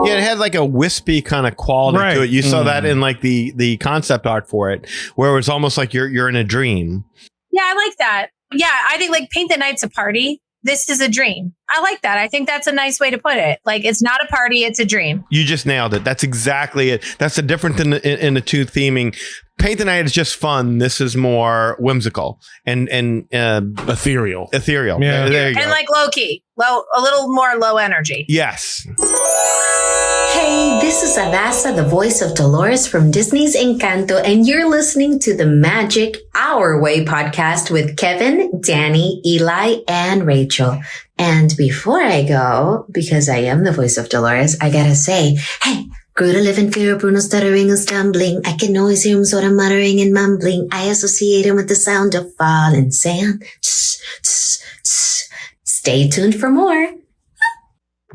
Yeah, it had like a wispy kind of quality to it. You saw that in like the concept art for it, where it was almost like you're in a dream. Yeah, I like that. Yeah, I think like Paint the Night's a party. This is a dream. I like that. I think that's a nice way to put it. Like, it's not a party, it's a dream. You just nailed it. That's exactly it. That's the difference in the two theming. Paint the Night is just fun. This is more whimsical and ethereal. Yeah, there you go. And like low key, a little more low energy. Yes. Hey, this is Adasa, the voice of Dolores from Disney's Encanto, and you're listening to the Magic Our Way podcast with Kevin, Danny, Eli, and Rachel. And before I go, because I am the voice of Dolores, I gotta say, hey, grew to live in fear of Bruno stuttering and stumbling. I can always hear him sort of muttering and mumbling. I associate him with the sound of falling sand. Stay tuned for more.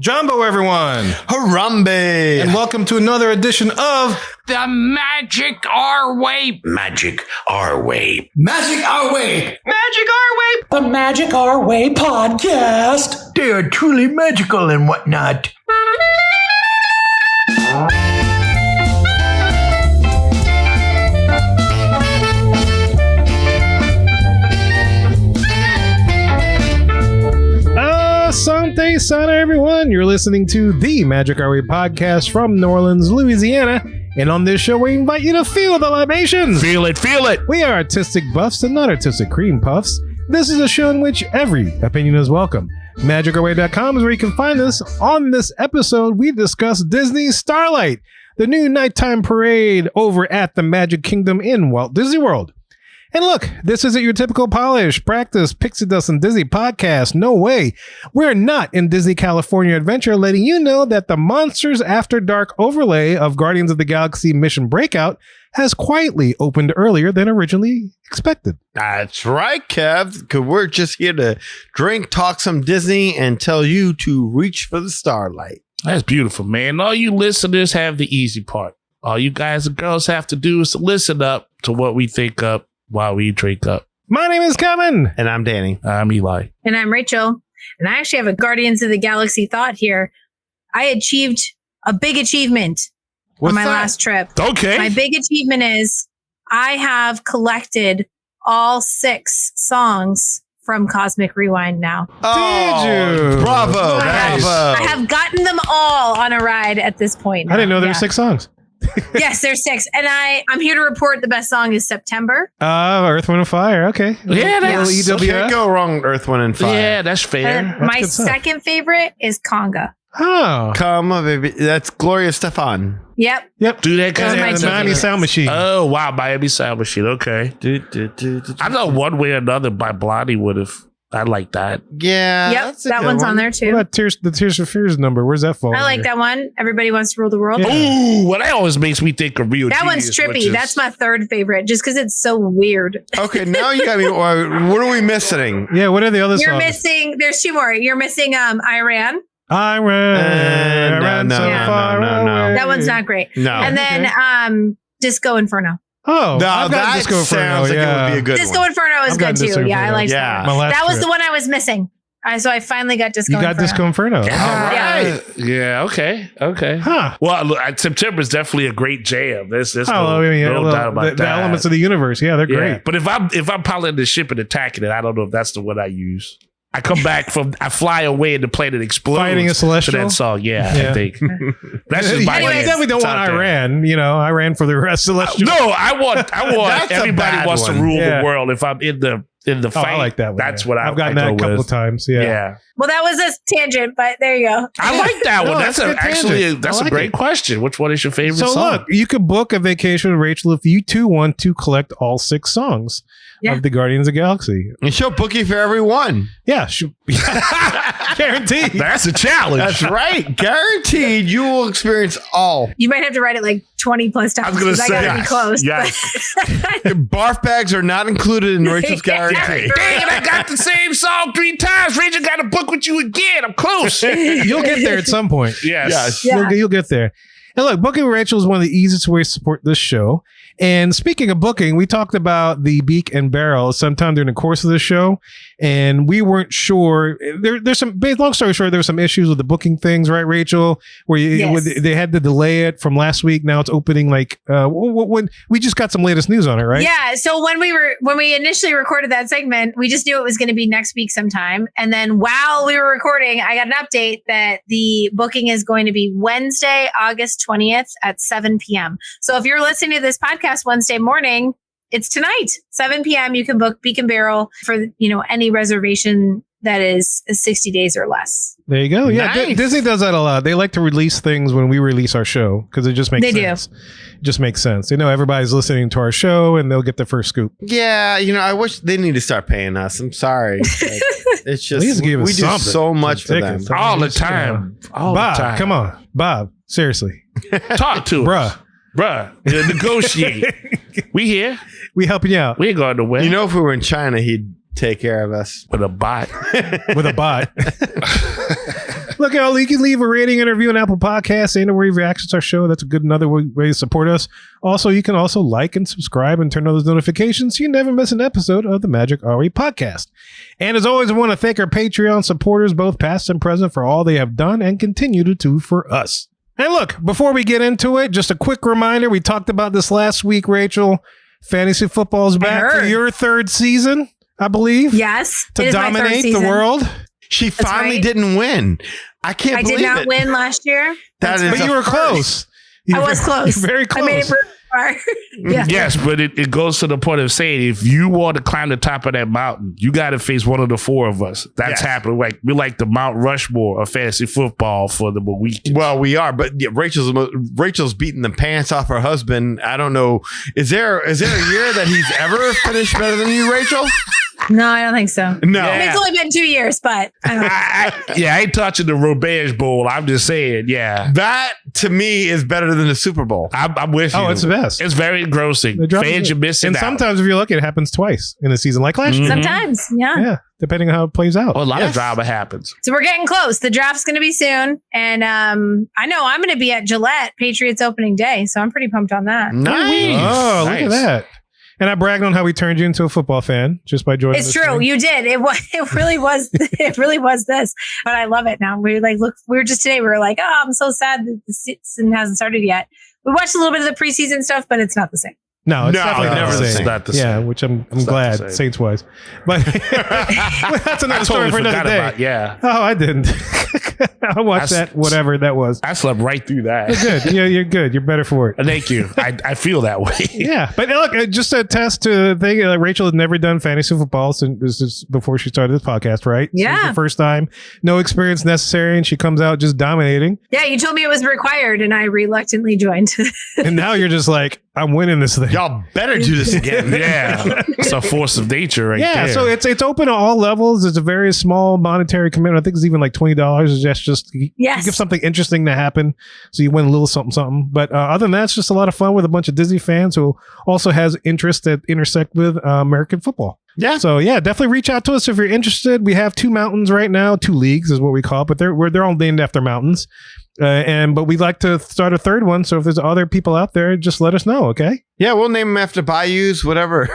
Jumbo, everyone. Harambe. And welcome to another edition of The Magic Our Way. Magic Our Way. Magic Our Way. Magic Our Way. The Magic Our Way podcast. They are truly magical and whatnot. Asante Sana, everyone. You're listening to the Magic Our Way podcast from New Orleans, Louisiana. And on this show, we invite you to feel the libations. Feel it, feel it. We are artistic buffs and not artistic cream puffs. This is a show in which every opinion is welcome. MagicOurWay.com is where you can find us. On this episode, we discuss Disney's Starlight, the new nighttime parade over at the Magic Kingdom in Walt Disney World. And look, this isn't your typical polish, practice, pixie dust, and Disney podcast. No way. We're not in Disney California Adventure, letting you know that the Monsters After Dark overlay of Guardians of the Galaxy Mission Breakout has quietly opened earlier than originally expected. That's right, Kev, because we're just here to drink, talk some Disney, and tell you to reach for the Starlight. That's beautiful, man. All you listeners have the easy part. All you guys and girls have to do is to listen up to what we think up while we drink up. My name is Kevin. And I'm Danny. I'm Eli. And I'm Rachel. And I actually have a Guardians of the Galaxy thought here. I achieved a big achievement on my last trip. Okay. My big achievement is I have collected all 6 songs from Cosmic Rewind now. Oh, did you? Bravo. Nice. Bravo. I have gotten them all on a ride at this point. I didn't know there were 6 songs. Yes, there's 6. And I'm here to report the best song is September. Earth, Wind, and Fire. Okay. Yeah, that's Can't go wrong with Earth, Wind, and Fire. Yeah, that's fair. And my second favorite is Conga. Oh. Come on, baby. That's Gloria Stefan. Yep. Do that Those are my the two Miami favorites. Sound Machine. Oh, wow. Miami Sound Machine. Okay. I know one way or another by Blondie would have. I like that. Yeah. Yep. That one's on there too. What about the Tears for Fears number? Where's that fall? I like that one. Everybody Wants to Rule the World. Yeah. Ooh, well, that always makes me think of Real That Genius, one's trippy. which is- That's my third favorite just because it's so weird. Okay, now you got me. What are we missing? Yeah, what are the other You're songs? missing, there's 2 more. You're missing Iran. I ran no, so no, far no, no. away. That one's not great. No. And then Disco Inferno. Oh, No, I've got that Disco Inferno, sounds like it would be a good Disco one. Inferno is I've got good too. Disco Yeah, I Inferno. like Yeah. that My one. last That was trip. the one I was missing. So I finally got Disco You got Inferno. Disco Inferno. All right. Yeah, okay. Huh. Well, look, September is definitely a great jam. There's no doubt about the that. elements of the universe. Yeah, they're Yeah. great. But if I'm piloting the ship and attacking it, I don't know if that's the one I use. I fly away and the planet explodes. Fighting a Celestial? To that song, yeah. I think. That's just my You plan. definitely don't It's want out there. Iran. I ran for the rest Celestial. No, I want That's a everybody bad wants to one. rule Yeah. the world. If I'm in the Oh, fight, I like that one. that's yeah. what I've gotten I that go a couple with. of times. Yeah. Yeah. Well, that was a tangent, but there you go. I like that one. No, That's that's a good tangent. that's I a like great it. question. Which one is your favorite So song? look, you could book a vacation with Rachel if you too want to collect all 6 songs of the Guardians of the Galaxy. And she'll book you for every one. Yeah, guaranteed. That's a challenge. That's right. Guaranteed you will experience all. You might have to write it like 20 plus times. I was going to 'cause say, I gotta be close. yes. Barf bags are not included in Rachel's Yeah. guarantee. Dang it, I got the same song 3 times. Rachel got to book with you again. I'm close. You'll get there at some point. Yes. Yeah. You'll get there. And look, booking with Rachel is one of the easiest ways to support this show. And speaking of booking, we talked about the Beak and Barrel sometime during the course of the show, and we weren't sure. There's some, long story short, there were some issues with the booking things, right, Rachel? Where they had to delay it from last week. Now it's opening when we just got some latest news on it, right? Yeah. So when we initially recorded that segment, we just knew it was going to be next week sometime. And then while we were recording, I got an update that the booking is going to be Wednesday, August 20th at 7 p.m. So if you're listening to this podcast Wednesday morning, it's tonight, 7 p.m. You can book Beak and Barrel for, any reservation that is 60 days or less. There you go. Yeah, Nice. Disney does that a lot. They like to release things when we release our show because it just makes sense. It just makes sense. They know everybody's listening to our show and they'll get the first scoop. Yeah, I wish they need to start paying us. I'm sorry. It's just Please give us we do something. so much for them. Ridiculous. All the time. All Bob, the time. come on. Bob, seriously. Talk to us. Bruh. Negotiate. We here. We helping you out We ain't going to win. If we were in China, he'd take care of us. with a bot. with a bot. Look, y'all, you can leave a rating and review on Apple Podcasts and where you react to our show. That's a good another way to support us. Also, you can also like and subscribe and turn on those notifications so you never miss an episode of the Magic RE podcast. And as always, I want to thank our Patreon supporters, both past and present, for all they have done and continue to do for us. And look, before we get into it, just a quick reminder. We talked about this last week, Rachel. Fantasy football is back for your third season, I believe. Yes. To it is my third dominate the season. world. She finally right. didn't win. I can't I believe did not it. win last year. That is But a you were first. close. I was close. You're very close. I made it pretty far. Yeah. Yes, but it goes to the point of saying if you want to climb the top of that mountain, you got to face one of the four of us. That's Yes. happening. We're like the Mount Rushmore of fantasy football for the week. Well, we are, but yeah, Rachel's beating the pants off her husband. I don't know. Is there a year that he's ever finished better than you, Rachel? No, I don't think so. No. I mean, it's only been 2 years, but I don't know. I ain't touching the Robert Bowl. I'm just saying, yeah. That to me is better than the Super Bowl. I'm with you. Oh, it's the best. It's very engrossing. They drop Fans, it. you're missing And out. sometimes, if you're lucky, it happens twice in a season, like last year. Sometimes, yeah. Yeah, depending on how it plays out. Well, a lot Yes. of drama happens. So we're getting close. The draft's going to be soon. And I know I'm going to be at Gillette Patriots opening day. So I'm pretty pumped on that. Nice. Oh, look at Nice. that. And I bragged on how we turned you into a football fan just by joining. It's this true. thing. You did. It really was. It really was this. But I love it now. We were just today. We were like, oh, I'm so sad that the season hasn't started yet. We watched a little bit of the preseason stuff, but it's not the same. No, it's No, definitely never never the the same. same. Not the Yeah, same. which I'm It's not the glad same. Saints wise. But that's another I story totally for another forgot day. about. Yeah, Oh, I didn't. I watched That's- that, whatever that was. I slept right through that. You're good. Yeah, you're good. You're better for it. Thank you. I feel that way. Yeah, but look, just to attest to the thing, Rachel had never done fantasy football since this is before she started this podcast, right? So Yeah. it's her first time, no experience necessary, and she comes out just dominating. Yeah, you told me it was required, and I reluctantly joined. And now you're just like, I'm winning this thing. Y'all better do this again. Yeah, it's a force of nature, right Yeah, there. so it's open to all levels. It's a very small monetary commitment. I think it's even like $20. It's just Yes. give something interesting to happen, so you win a little something. But other than that, it's just a lot of fun with a bunch of Disney fans who also has interests that intersect with American football. Yeah. So yeah, definitely reach out to us if you're interested. We have 2 mountains right now, 2 leagues is what we call it, but they're all named after mountains. But we'd like to start a third one. So if there's other people out there, just let us know. Okay. Yeah, we'll name them after bayous, whatever.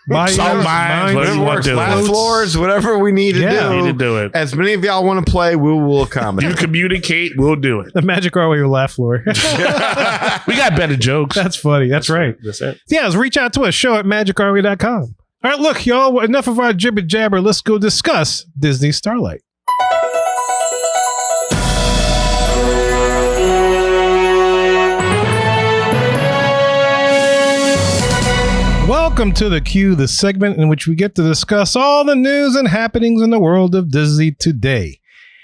Bayous, Salt mines, mines, whatever you want Works, to do. flat Floats. floors, whatever we need to Yeah. You need to do. do it. As many of y'all want to play, we will You accommodate. communicate, we'll do it. The Magic Our Way laugh floor. We got better jokes. That's funny. That's right. That's it. Yeah, let's reach out to us. Show at magicourway.com. All right, look, y'all, enough of our jibber jabber. Let's go discuss Disney Starlight. Welcome to the Q, the segment in which we get to discuss all the news and happenings in the world of Disney today.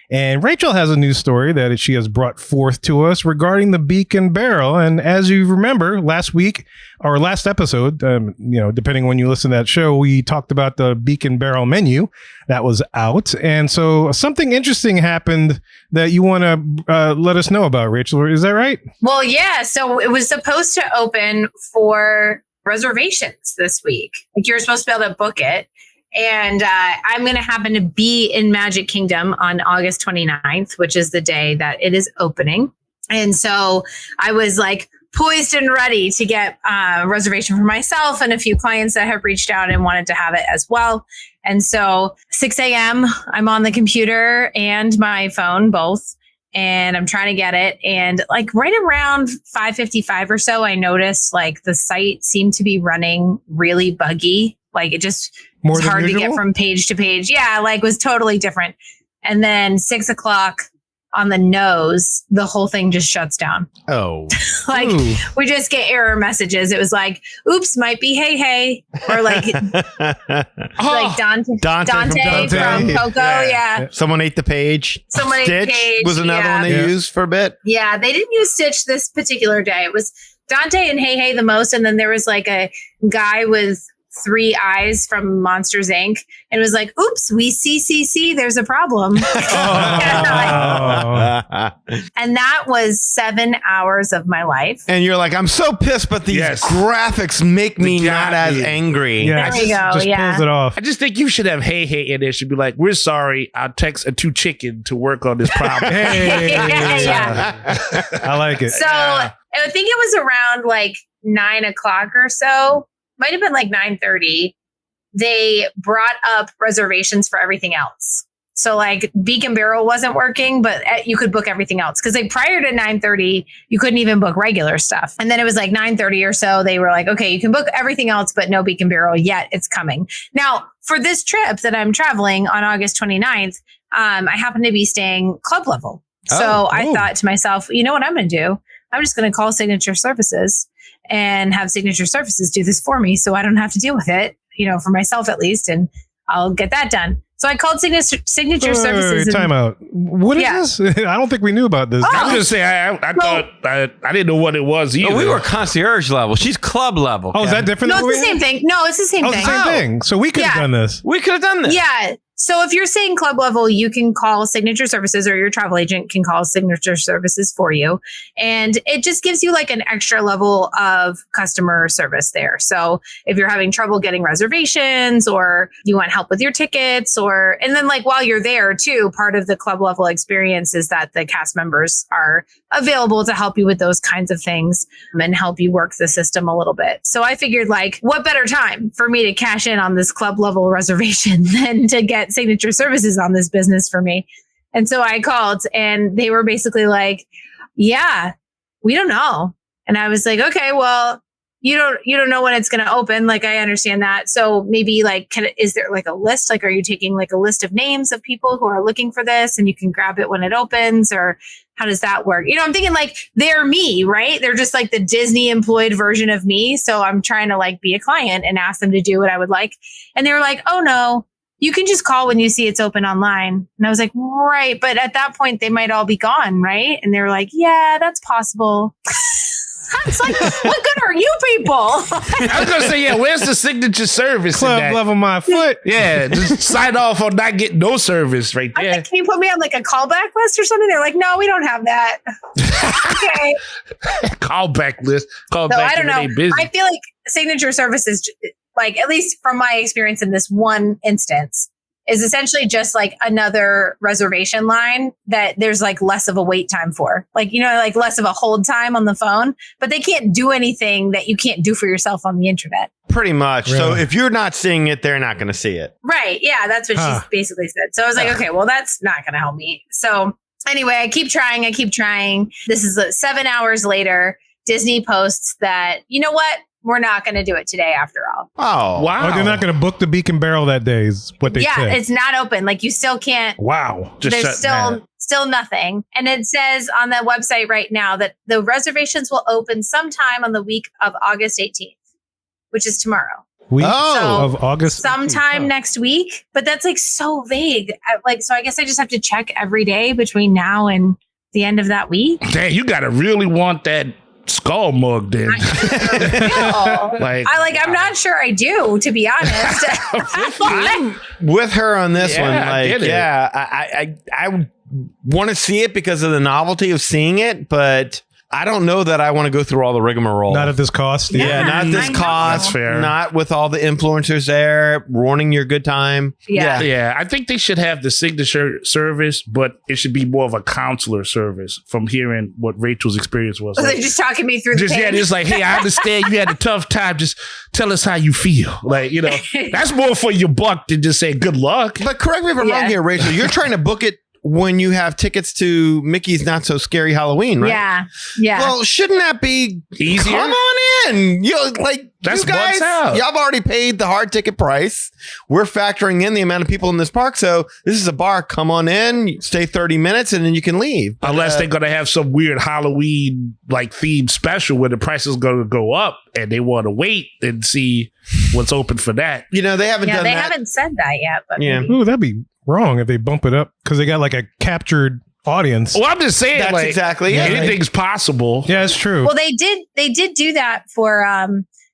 And Rachel has a news story that she has brought forth to us regarding the Beak and Barrel. And as you remember, last week, or last episode, depending on when you listen to that show, we talked about the Beak and Barrel menu that was out. And so something interesting happened that you want to let us know about, Rachel. Is that right? Well, yeah. So it was supposed to open for reservations this week. Like you're supposed to be able to book it. And I'm going to happen to be in Magic Kingdom on August 29th, which is the day that it is opening. And so I was like poised and ready to get a reservation for myself and a few clients that have reached out and wanted to have it as well. And so 6 a.m., I'm on the computer and my phone both, and I'm trying to get it. And like right around 5:55 or so, I noticed like the site seemed to be running really buggy. Like it just was hard to get from page to page. Yeah, like was totally different. And then 6 o'clock on the nose, the whole thing just shuts down. Oh, like we just get error messages. It was like, oops, might be hey, or like like Dante from Coco. Yeah. Someone ate the page. Someone ate the page. Was another one they used for a bit. Yeah, they didn't use Stitch this particular day. It was Dante and Hey the most, and then there was like a guy with 3 eyes from Monsters Inc. and it was like, oops, we see, there's a problem. And that was 7 hours of my life. And you're like, I'm so pissed, but these graphics make me not as angry. Yeah, there you go. Just pulls it off. I just think you should have hey in there. Should be like, we're sorry. I'll text a 2 chicken to work on this problem. I like it. So I think it was around like 9 o'clock or so. Might have been like 9:30. They brought up reservations for everything else. So like Beacon Barrel wasn't working, but you could book everything else. Because like prior to 9:30, you couldn't even book regular stuff. And then it was like 9:30 or so. They were like, okay, you can book everything else, but no Beacon Barrel yet. It's coming. Now, for this trip that I'm traveling on August 29th, I happen to be staying club level. So I thought to myself, you know what I'm going to do? I'm just going to call Signature Services and have Signature Services do this for me so I don't have to deal with it, you know, for myself at least, and I'll get that done. So I called Signature Services. Time out. What is this? I don't think we knew about this. I was just saying, I thought I didn't know what it was either. Oh, we were concierge level. She's club level. Oh, is that different? No, it's the same thing. No, it's the same thing. It's the same thing. So we could have done this. We could have done this. Yeah. So if you're saying club level, you can call Signature Services, or your travel agent can call Signature Services for you. And it just gives you like an extra level of customer service there. So if you're having trouble getting reservations, or you want help with your tickets, and then like while you're there too, part of the club level experience is that the cast members are available to help you with those kinds of things and help you work the system a little bit. So I figured like, what better time for me to cash in on this club level reservation than to get Signature Services on this business for me. And so I called and they were basically like, yeah, we don't know. And I was like, okay, well, you don't know when it's going to open. Like, I understand that. So maybe like, is there like a list? Like, are you taking like a list of names of people who are looking for this and you can grab it when it opens, or how does that work? You know, I'm thinking like they're me, right? They're just like the Disney employed version of me. So I'm trying to like be a client and ask them to do what I would like. And they were like, oh no, you can just call when you see it's open online. And I was like, right. But at that point, they might all be gone, right? And they were like, yeah, that's possible. I was like, what good are you people? I was going to say, yeah, where's the Signature Service? Club level my foot. Yeah, just sign off on not getting no service right there. Like, can you put me on like a callback list or something? They're like, no, we don't have that. Okay. Callback list. So I don't know. I feel like Signature Services, like at least from my experience in this one instance, is essentially just like another reservation line that there's like less of a wait time for, like, you know, like less of a hold time on the phone, but they can't do anything that you can't do for yourself on the internet. Pretty much. Really? So if you're not seeing it, they're not going to see it. Right. Yeah. That's what she basically said. So I was like, okay, well, that's not going to help me. So anyway, I keep trying. This is 7 hours later. Disney posts that, you know what? We're not going to do it today after all. Oh, wow. Oh, they're not going to book the Beacon Barrel that day is what they said. Yeah, it's not open. Like you still can't. Wow. There's still nothing. And it says on the website right now that the reservations will open sometime on the week of August 18th, which is tomorrow. Of August. Sometime next week. But that's like so vague. So I guess I just have to check every day between now and the end of that week. Damn, you got to really want that skull mug then. I'm not sure I do, to be honest. I'm with her on this one. Like, I want to see it because of the novelty of seeing it, but I don't know that I want to go through all the rigmarole. Not at this cost. Yeah, not at this I know. cost. That's fair. Not with all the influencers there ruining your good time. Yeah. Yeah, I think they should have the signature service, but it should be more of a counselor service from hearing what Rachel's experience was. So Like, they're just talking me through just the yeah, pain. just like, hey, I understand you had a tough time. Just tell us how you feel. Like, you know, that's more for your buck than just say good luck. But correct me if I'm Yeah. wrong here, Rachel. You're trying to book it when you have tickets to Mickey's Not So Scary Halloween, right? Yeah. Yeah. Well, shouldn't that be Easier? Come on in. That's you guys, months out. y'all have already paid the hard ticket price. We're factoring in the amount of people in this park. So this is a bar. Come on in, you stay 30 minutes, and then you can leave. But, Unless they're gonna have some weird Halloween like themed special where the price is gonna go up and they want to wait and see what's open for that. they haven't yeah, done they that. haven't said that yet, but Yeah. Ooh, that'd be wrong if they bump it up because they got like a captured audience. Well, I'm just saying, That's like, exactly it. anything's possible. Yeah, it's true. well, they did do that for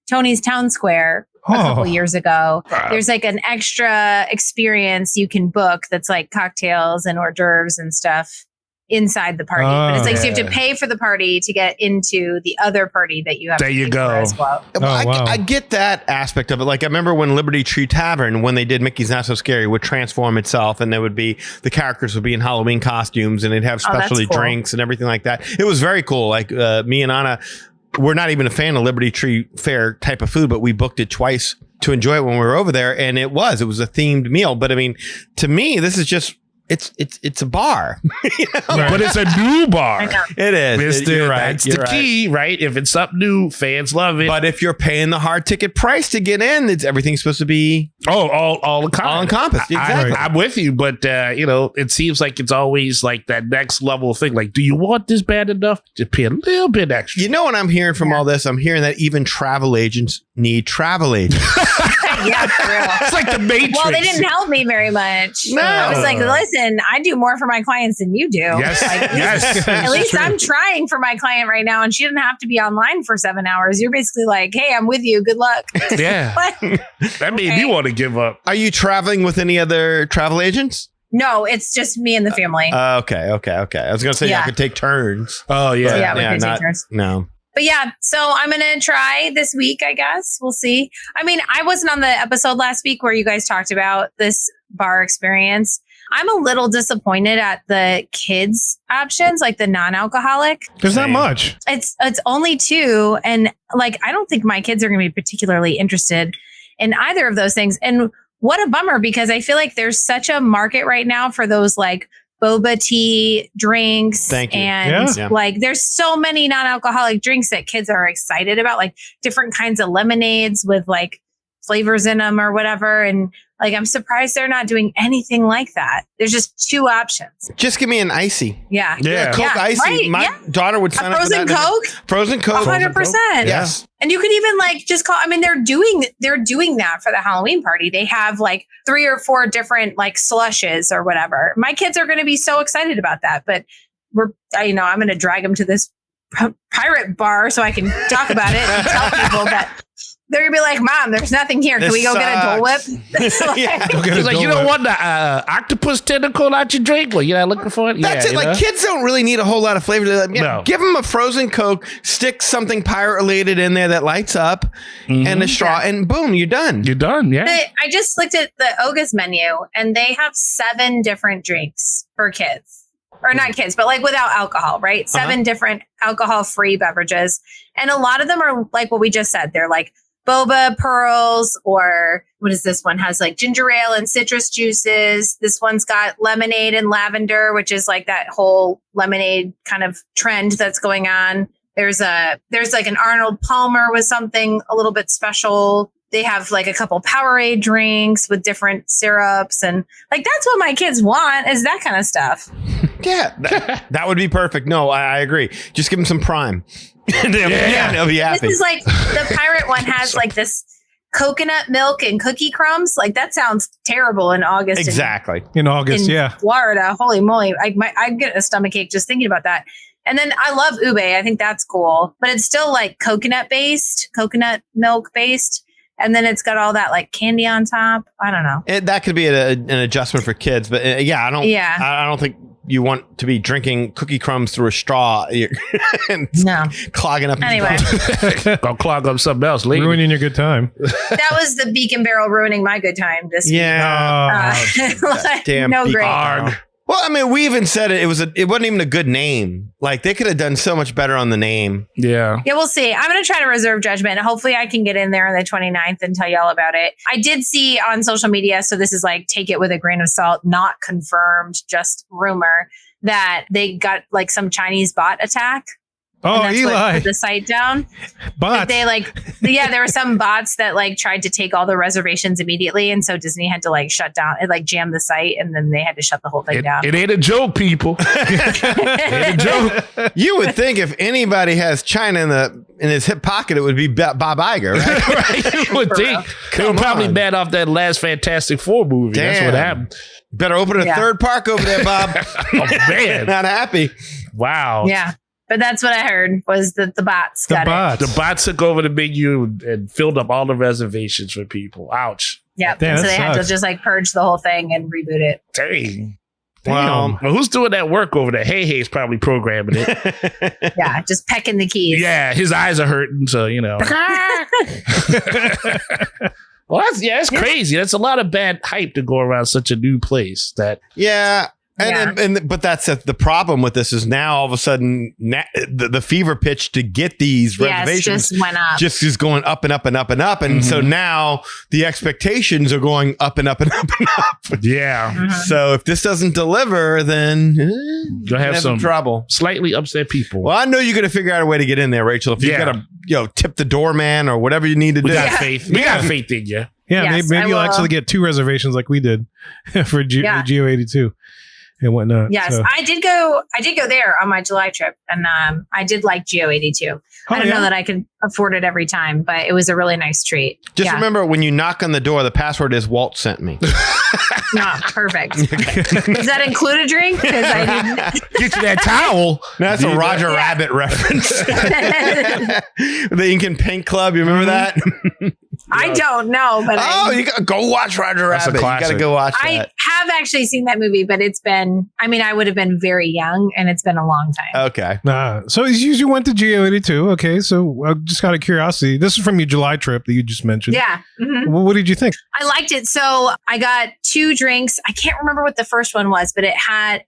Tony's Town Square a couple years ago. There's like an extra experience you can book that's like cocktails and hors d'oeuvres and stuff inside the party. But it's like so you have to pay for the party to get into the other party that you have There to you pay go. for as well. Well, wow. I get that aspect of it. Like I remember when Liberty Tree Tavern, when they did Mickey's Not So Scary, would transform itself, and there would be the characters would be in Halloween costumes, and they'd have Oh, that's specialty cool. drinks and everything like that. It was very cool. Like me and Anna, we're not even a fan of Liberty Tree Fair type of food, but we booked it twice to enjoy it when we were over there, and it was a themed meal. But I mean, to me, this is just. It's a bar. But it's a new bar. I know. It is. You're right. That's You're the right. key, right? If it's something new, fans love it. But if you're paying the hard ticket price to get in, everything's supposed to be all encompassed. Exactly. I'm with you, but it seems like it's always like that next level thing. Like, do you want this bad enough? Just pay a little bit extra. You know what I'm hearing from all this? I'm hearing that even travel agents need travel agents. Yeah, for real. It's like the Matrix. Well, they didn't help me very much. No. I was like, listen, I do more for my clients than you do. Yes, Like, yes. at least I'm trying for my client right now, and she didn't have to be online for 7 hours. You're basically like, hey, I'm with you. Good luck. Yeah, What? that made me want to give up. Are you traveling with any other travel agents? No, it's just me and the family. Okay. I was going to say Yeah. I could take turns. Oh yeah, But yeah, we could take turns. No. But yeah, so I'm going to try this week, I guess. We'll see. I mean, I wasn't on the episode last week where you guys talked about this bar experience. I'm a little disappointed at the kids options, like the non-alcoholic. There's not Same. much. It's only 2. And like, I don't think my kids are going to be particularly interested in either of those things. And what a bummer, because I feel like there's such a market right now for those like boba tea drinks. Thank you. And Yeah. like, there's so many non-alcoholic drinks that kids are excited about, like different kinds of lemonades with like flavors in them or whatever. And like, I'm surprised they're not doing anything like that. There's just 2 options. Just give me an icy. Yeah. Yeah. Coke icy. right, My yeah. daughter would A sign up for frozen that. Coke? Frozen Coke. 100%. Yes. And you could even like just call, I mean, they're doing that for the Halloween party. They have like 3 or 4 different like slushes or whatever. My kids are going to be so excited about that, but I'm going to drag them to this pirate bar so I can talk about it and tell people that they're going to be like, Mom, there's nothing here. Can This we go get a Dole Whip? sucks. Yeah. Go get He's a like, you Dole don't Whip. want the octopus tentacle out your drink? Well, you're not looking for it? That's yeah, it. you Like know? kids don't really need a whole lot of flavor. They're like, No. Give them a frozen Coke, stick something pirate related in there that lights up, and a straw, and boom, you're done. You're done, yeah. I just looked at the Oga's menu and they have 7 different drinks for kids. Or not kids, but like without alcohol, right? 7 different alcohol-free beverages. And a lot of them are like what we just said. They're like boba pearls, or what is this one? Has like ginger ale and citrus juices. This one's got lemonade and lavender, which is like that whole lemonade kind of trend that's going on. There's like an Arnold Palmer with something a little bit special. They have like a couple Powerade drinks with different syrups, and like that's what my kids want, is that kind of stuff. Yeah, that would be perfect. No, I agree. Just give them some Prime. They'll be happy. This is like the pirate one has like this coconut milk and cookie crumbs. Like that sounds terrible in August. Exactly. In August, in yeah. Florida. Holy moly. I get a stomachache just thinking about that. And then I love ube. I think that's cool, but it's still like coconut milk based. And then it's got all that like candy on top. I don't know. That could be an adjustment for kids, but I don't. Yeah. I don't think you want to be drinking cookie crumbs through a straw and No. clogging up. Anyway, Gonna clog up something else later. Ruining your good time. that was the Beacon Barrel ruining my good time this week. Yeah. Like, Damn no Beacon great. Barrel. Well, I mean, we even said it wasn't even a good name. Like they could have done so much better on the name. Yeah. Yeah, we'll see. I'm going to try to reserve judgment. Hopefully I can get in there on the 29th and tell y'all about it. I did see on social media, so this is like, take it with a grain of salt, not confirmed, just rumor, that they got like some Chinese bot attack. Oh, and that's what Eli. put the site down. Bots. They there were some bots that like tried to take all the reservations immediately. And so Disney had to like shut down, it like jammed the site, and then they had to shut the whole thing down. It ain't a joke, people. It ain't a joke. You would think if anybody has China in his hip pocket, it would be Bob Iger, right? Right? You would think. They were probably bad off that last Fantastic Four movie. That's what happened. Better open a third park over there, Bob. Oh, man. Not happy. Wow. Yeah. But that's what I heard was that the bots got it. The bots took over the menu and filled up all the reservations for people. Ouch. Yep. Damn, And so that they had to sucks. just like purge the whole thing and reboot it. Dang. Well, Well, who's doing that work over there? Hey, probably programming it. Yeah. Just pecking the keys. Yeah, his eyes are hurting, so you know. Well, it's crazy. That's a lot of bad hype to go around such a new place. That yeah. But that's the problem with this is now all of a sudden the fever pitch to get these reservations just went up. just is going up and up and up and up. And so now the expectations are going up and up and up and up. yeah, So if this doesn't deliver, then you'll have some trouble. slightly upset people. Well, I know you're going to figure out a way to get in there, Rachel. If you got to, tip the doorman or whatever you need to We do. got faith. We got faith in you. Yeah, Yes, maybe I you'll will. actually get 2 reservations like we did for Yeah. Geo 82 and whatnot. Yes, So- I did go there on my July trip, and I did like Geo 82. I don't know that I can afford it every time, but it was a really nice treat. Just remember, when you knock on the door, the password is Walt sent me. No, perfect. Does that include a drink? Because I didn't. Get you that towel. That's a Roger Rabbit reference. The Ink and Paint Club. You remember that? I don't know, but You got to go watch Roger That's a Rabbit. You got to classic. go watch I that. have actually seen that movie, but it's been, I would have been very young, and it's been a long time. Okay. So you went to Geo 82. Okay, so just out of curiosity, this is from your July trip that you just mentioned. Yeah. Mhm. Well, what did you think? I liked it. So I got 2 drinks. I can't remember what the first one was, but it had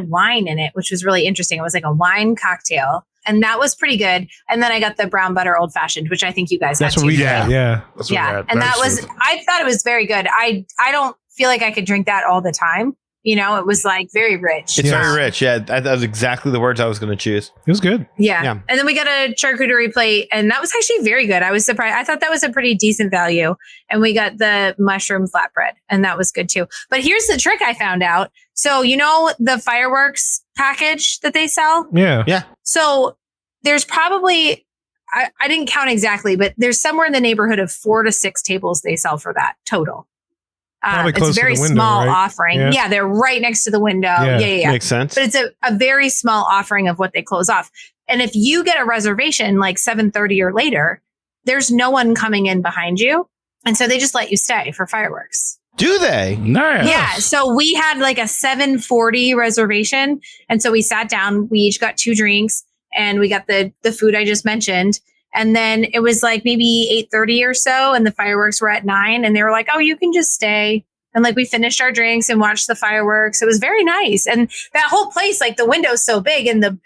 wine in it, which was really interesting. It was like a wine cocktail, and that was pretty good. And then I got the brown butter old fashioned, which I think you guys That's had what we too. got. Yeah. That's what Yeah. we had. And that Very was, smooth. I thought it was very good. I don't feel like I could drink that all the time. You know, it was like very rich. It's Yeah. very rich. Yeah, that was exactly the words I was going to choose. It was good. Yeah. Yeah. And then we got a charcuterie plate, and that was actually very good. I was surprised. I thought that was a pretty decent value. And we got the mushroom flatbread, and that was good too. But here's the trick I found out. So, you know, the fireworks package that they sell? Yeah. So there's probably, I didn't count exactly, but there's somewhere in the neighborhood of 4 to 6 tables they sell for that total. Probably It's close a to very the window, small right? offering. Yeah. Yeah, they're right next to the window. Yeah. Yeah. Makes sense. But it's a very small offering of what they close off. And if you get a reservation like 7:30 or later, there's no one coming in behind you. And so they just let you stay for fireworks. Do they? Nice. Yeah. So we had like a 7:40 reservation. And so we sat down, we each got 2 drinks, and we got the food I just mentioned. And then it was like maybe 8:30 or so, and the fireworks were at 9, and they were like, "Oh, you can just stay." And like we finished our drinks and watched the fireworks. It was very nice. And that whole place, like the window's so big, and the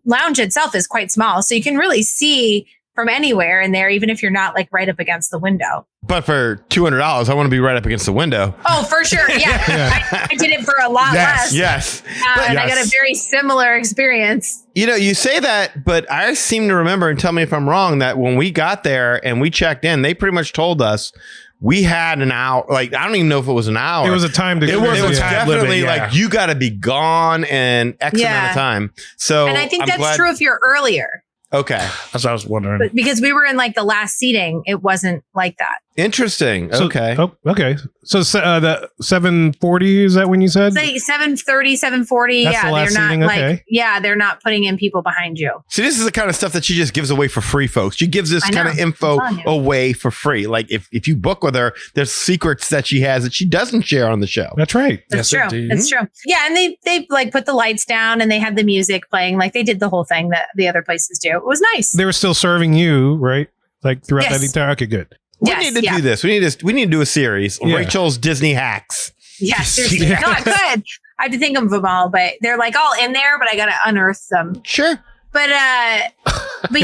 lounge itself is quite small. So you can really see from anywhere in there, even if you're not like right up against the window. But for $200, I want to be right up against the window. Oh, for sure. Yeah. I did it for a lot less. Yes. And I got a very similar experience. You know, you say that, but I seem to remember, and tell me if I'm wrong, that when we got there and we checked in, they pretty much told us we had an hour. Like, I don't even know if it was an hour. It was a time to. It was It was time definitely limit, yeah. like you got to be gone in X amount of time. So, And I think I'm that's glad- true if you're earlier. Okay. That's what I was wondering. But because we were in like the last seating, it wasn't like that. Interesting. So- Okay. Oh, okay. So the 740, is that when you said? It's like 7:30, 7:40. That's the Yeah, last they're not seating, okay. they're not putting in people behind you. See, this is the kind of stuff that she just gives away for free, folks. She gives this I kind know. of info I'm telling you. away for free. Like if you book with her, there's secrets that she has that she doesn't share on the show. That's right. That's Yes, true. indeed. That's true. Yeah, and they like put the lights down and they had the music playing. Like they did the whole thing that the other places do. It was nice. They were still serving you, right? Like throughout Yes. that entire. Okay, good. We Yes, need to yeah. do this. We need to do a series. Yeah. Rachel's Disney hacks. Yeah, seriously. Yeah. No, I could. I have to think of them all, but they're like all in there, but I got to unearth them. Sure. But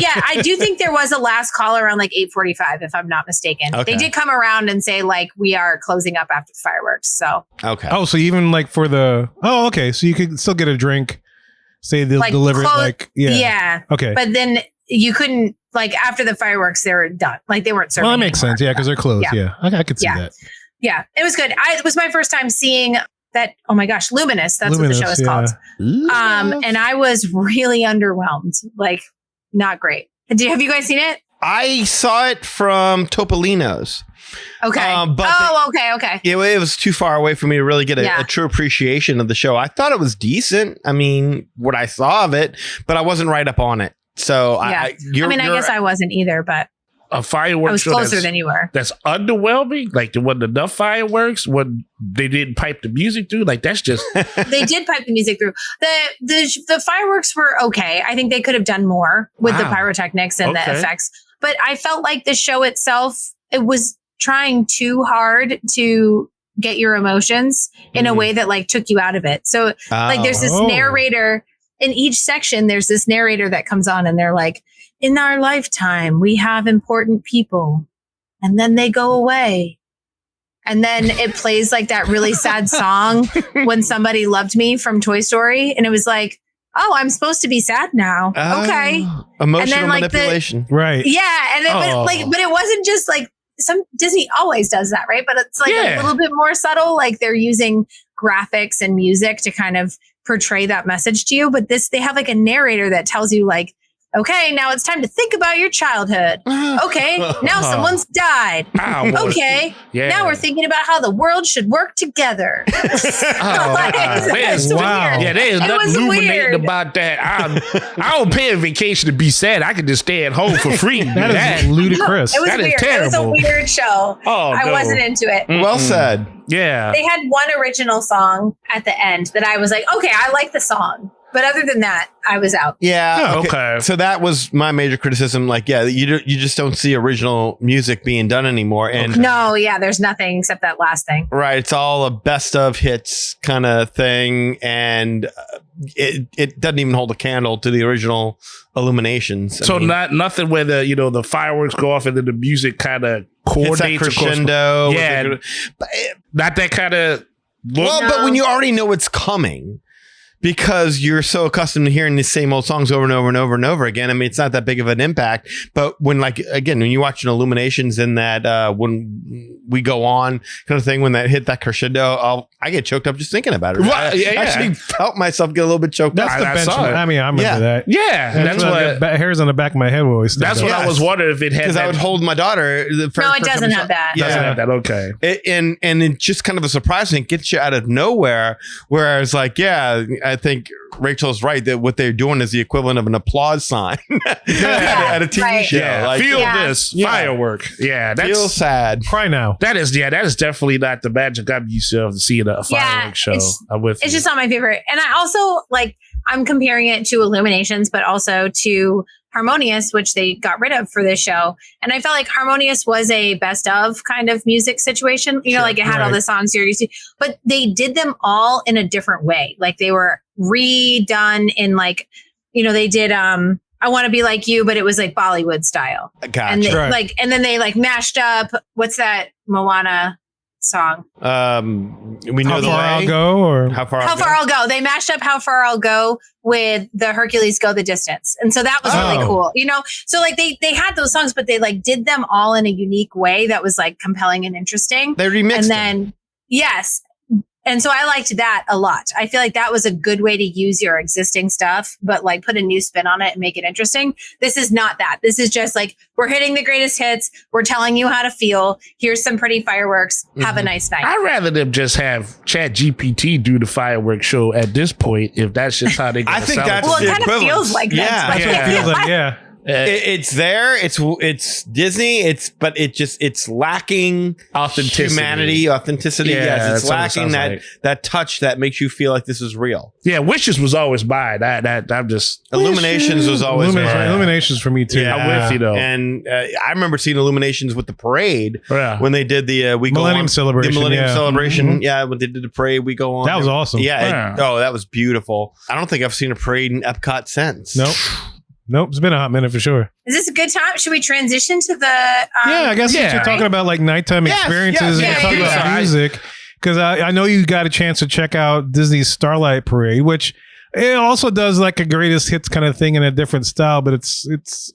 yeah, I do think there was a last call around like 8:45, if I'm not mistaken. Okay. They did come around and say like we are closing up after the fireworks. So Okay. Oh, so even like for the. Oh, okay. So you could still get a drink. Say they'll like deliver it. close- Like yeah. Okay. But then you couldn't like after the fireworks, they were done. Like they weren't serving. Well, that makes anymore. sense. Yeah, because they're closed. Yeah. Yeah. I could see Yeah. that. Yeah, it was good. It was my first time seeing that. Oh my gosh, Luminous. That's what the show is called. And I was really underwhelmed. Like, not great. Have you guys seen it? I saw it from Topolino's. Okay. But okay. it was too far away for me to really get Yeah. a true appreciation of the show. I thought it was decent. I mean, what I saw of it, but I wasn't right up on it. So Yeah. I guess I wasn't either, but A I fireworks was show closer than you were. that's underwhelming. Like there wasn't enough fireworks when they didn't pipe the music through. Like that's just They did pipe the music through. The fireworks were okay. I think they could have done more with the Wow. pyrotechnics and the Okay. effects. But I felt like the show itself, it was trying too hard to get your emotions in a way that like took you out of it. So like there's this Oh. narrator in each section. There's this narrator that comes on and they're like, in our lifetime, we have important people and then they go away. And then it plays like that really sad song when somebody loved me from Toy Story. And it was like, oh, I'm supposed to be sad now. Okay. Emotional And then, like, manipulation. Right. Yeah. And then, but it wasn't just like some Disney always does that, right? But it's like Yeah. a little bit more subtle. Like they're using graphics and music to kind of portray that message to you. But they have like a narrator that tells you like, okay, now it's time to think about your childhood. Okay, now someone's died. Okay, Yeah. now we're thinking about how the world should work together. There's- Wow. Yeah, there's It nothing was illuminating weird. about that. I don't pay a vacation to be sad. I can just stay at home for free. That is ludicrous. It was That is weird. It was a terrible. weird show. Oh, I no. wasn't into it. Well said. Yeah. They had one original song at the end that I was like, okay, I like the song. But other than that, I was out. Yeah. Oh, okay. So that was my major criticism. Like, yeah, you just don't see original music being done anymore. And No, yeah, there's nothing except that last thing. right, it's all a best of hits kind of thing, and it doesn't even hold a candle to the original Illuminations. So nothing where the fireworks go off and then the music kind of it's that coordinates across- crescendo. Yeah. But Not that kind of well, but when you already know it's coming, because you're so accustomed to hearing the same old songs over and over and over and over again. I mean, it's not that big of an impact. But when, like, again, when you watch an Illuminations in that when we go on kind of thing, when that hit that crescendo, I get choked up just thinking about it. Right, yeah, I actually felt myself get a little bit choked That's up. the I saw benchmark. it. I mean, I remember Yeah. that. Yeah, that's what. hairs on the back of my head will always stand That's up. what I was wondering if it had. Because I would hold my daughter. No, it doesn't have that. Yeah. Doesn't have that. Okay. And it's just kind of a surprise and it gets you out of nowhere. Whereas, like, yeah, I think Rachel's right that what they're doing is the equivalent of an applause sign at a TV right. show. Yeah. Like, Feel Yeah. this firework. Yeah. feel That's sad. Cry now. that is definitely not the magic I'm used to seeing a fireworks show. I'm with It's you. just not my favorite. And I also I'm comparing it to Illuminations, but also to Harmonious, which they got rid of for this show. And I felt like Harmonious was a best of kind of music situation. You know, like it had all right. the songs you're used to, but they did them all in a different way. Like they were redone in they did I Want to Be Like You, but it was like Bollywood style. Gotcha. And they, Right. and then they mashed up what's that Moana song? We know How the far way. I'll go, or How far? How I'll Far go? I'll Go. They mashed up How Far I'll Go with the Hercules Go the Distance. And so that was really Oh. cool. So they had those songs, but they did them all in a unique way that was compelling and interesting. They remixed And them. then, yes. And so I liked that a lot. I feel like that was a good way to use your existing stuff, but like put a new spin on it and make it interesting. This is not that. This is just like, we're hitting the greatest hits. We're telling you how to feel. Here's some pretty fireworks. Have a nice night. I'd rather them just have Chat GPT do the fireworks show at this point, if that's just how they I think that's well, the it kind of equivalent. feels like that. It feels like, yeah. It's there. It's Disney. It's lacking Authenticity. authenticity. Yeah, Yes, that's it's what it lacking sounds that touch that makes you feel like this is real. Yeah, Wishes was always mine. I'm just Illuminations was always mine. Illuminations for me too. Yeah. I'm with you though. And I remember seeing Illuminations with the parade Yeah. when they did the we go Millennium on, Celebration, The Millennium yeah. Celebration. Yeah, when they did the parade, we go on. That was awesome. Yeah. That was beautiful. I don't think I've seen a parade in Epcot since. Nope. It's been a hot minute for sure. Is this a good time? Should we transition to the? Yeah, I guess since you're talking about like nighttime experiences and talking about music, because I know you got a chance to check out Disney's Starlight Parade, which it also does like a greatest hits kind of thing in a different style, but it's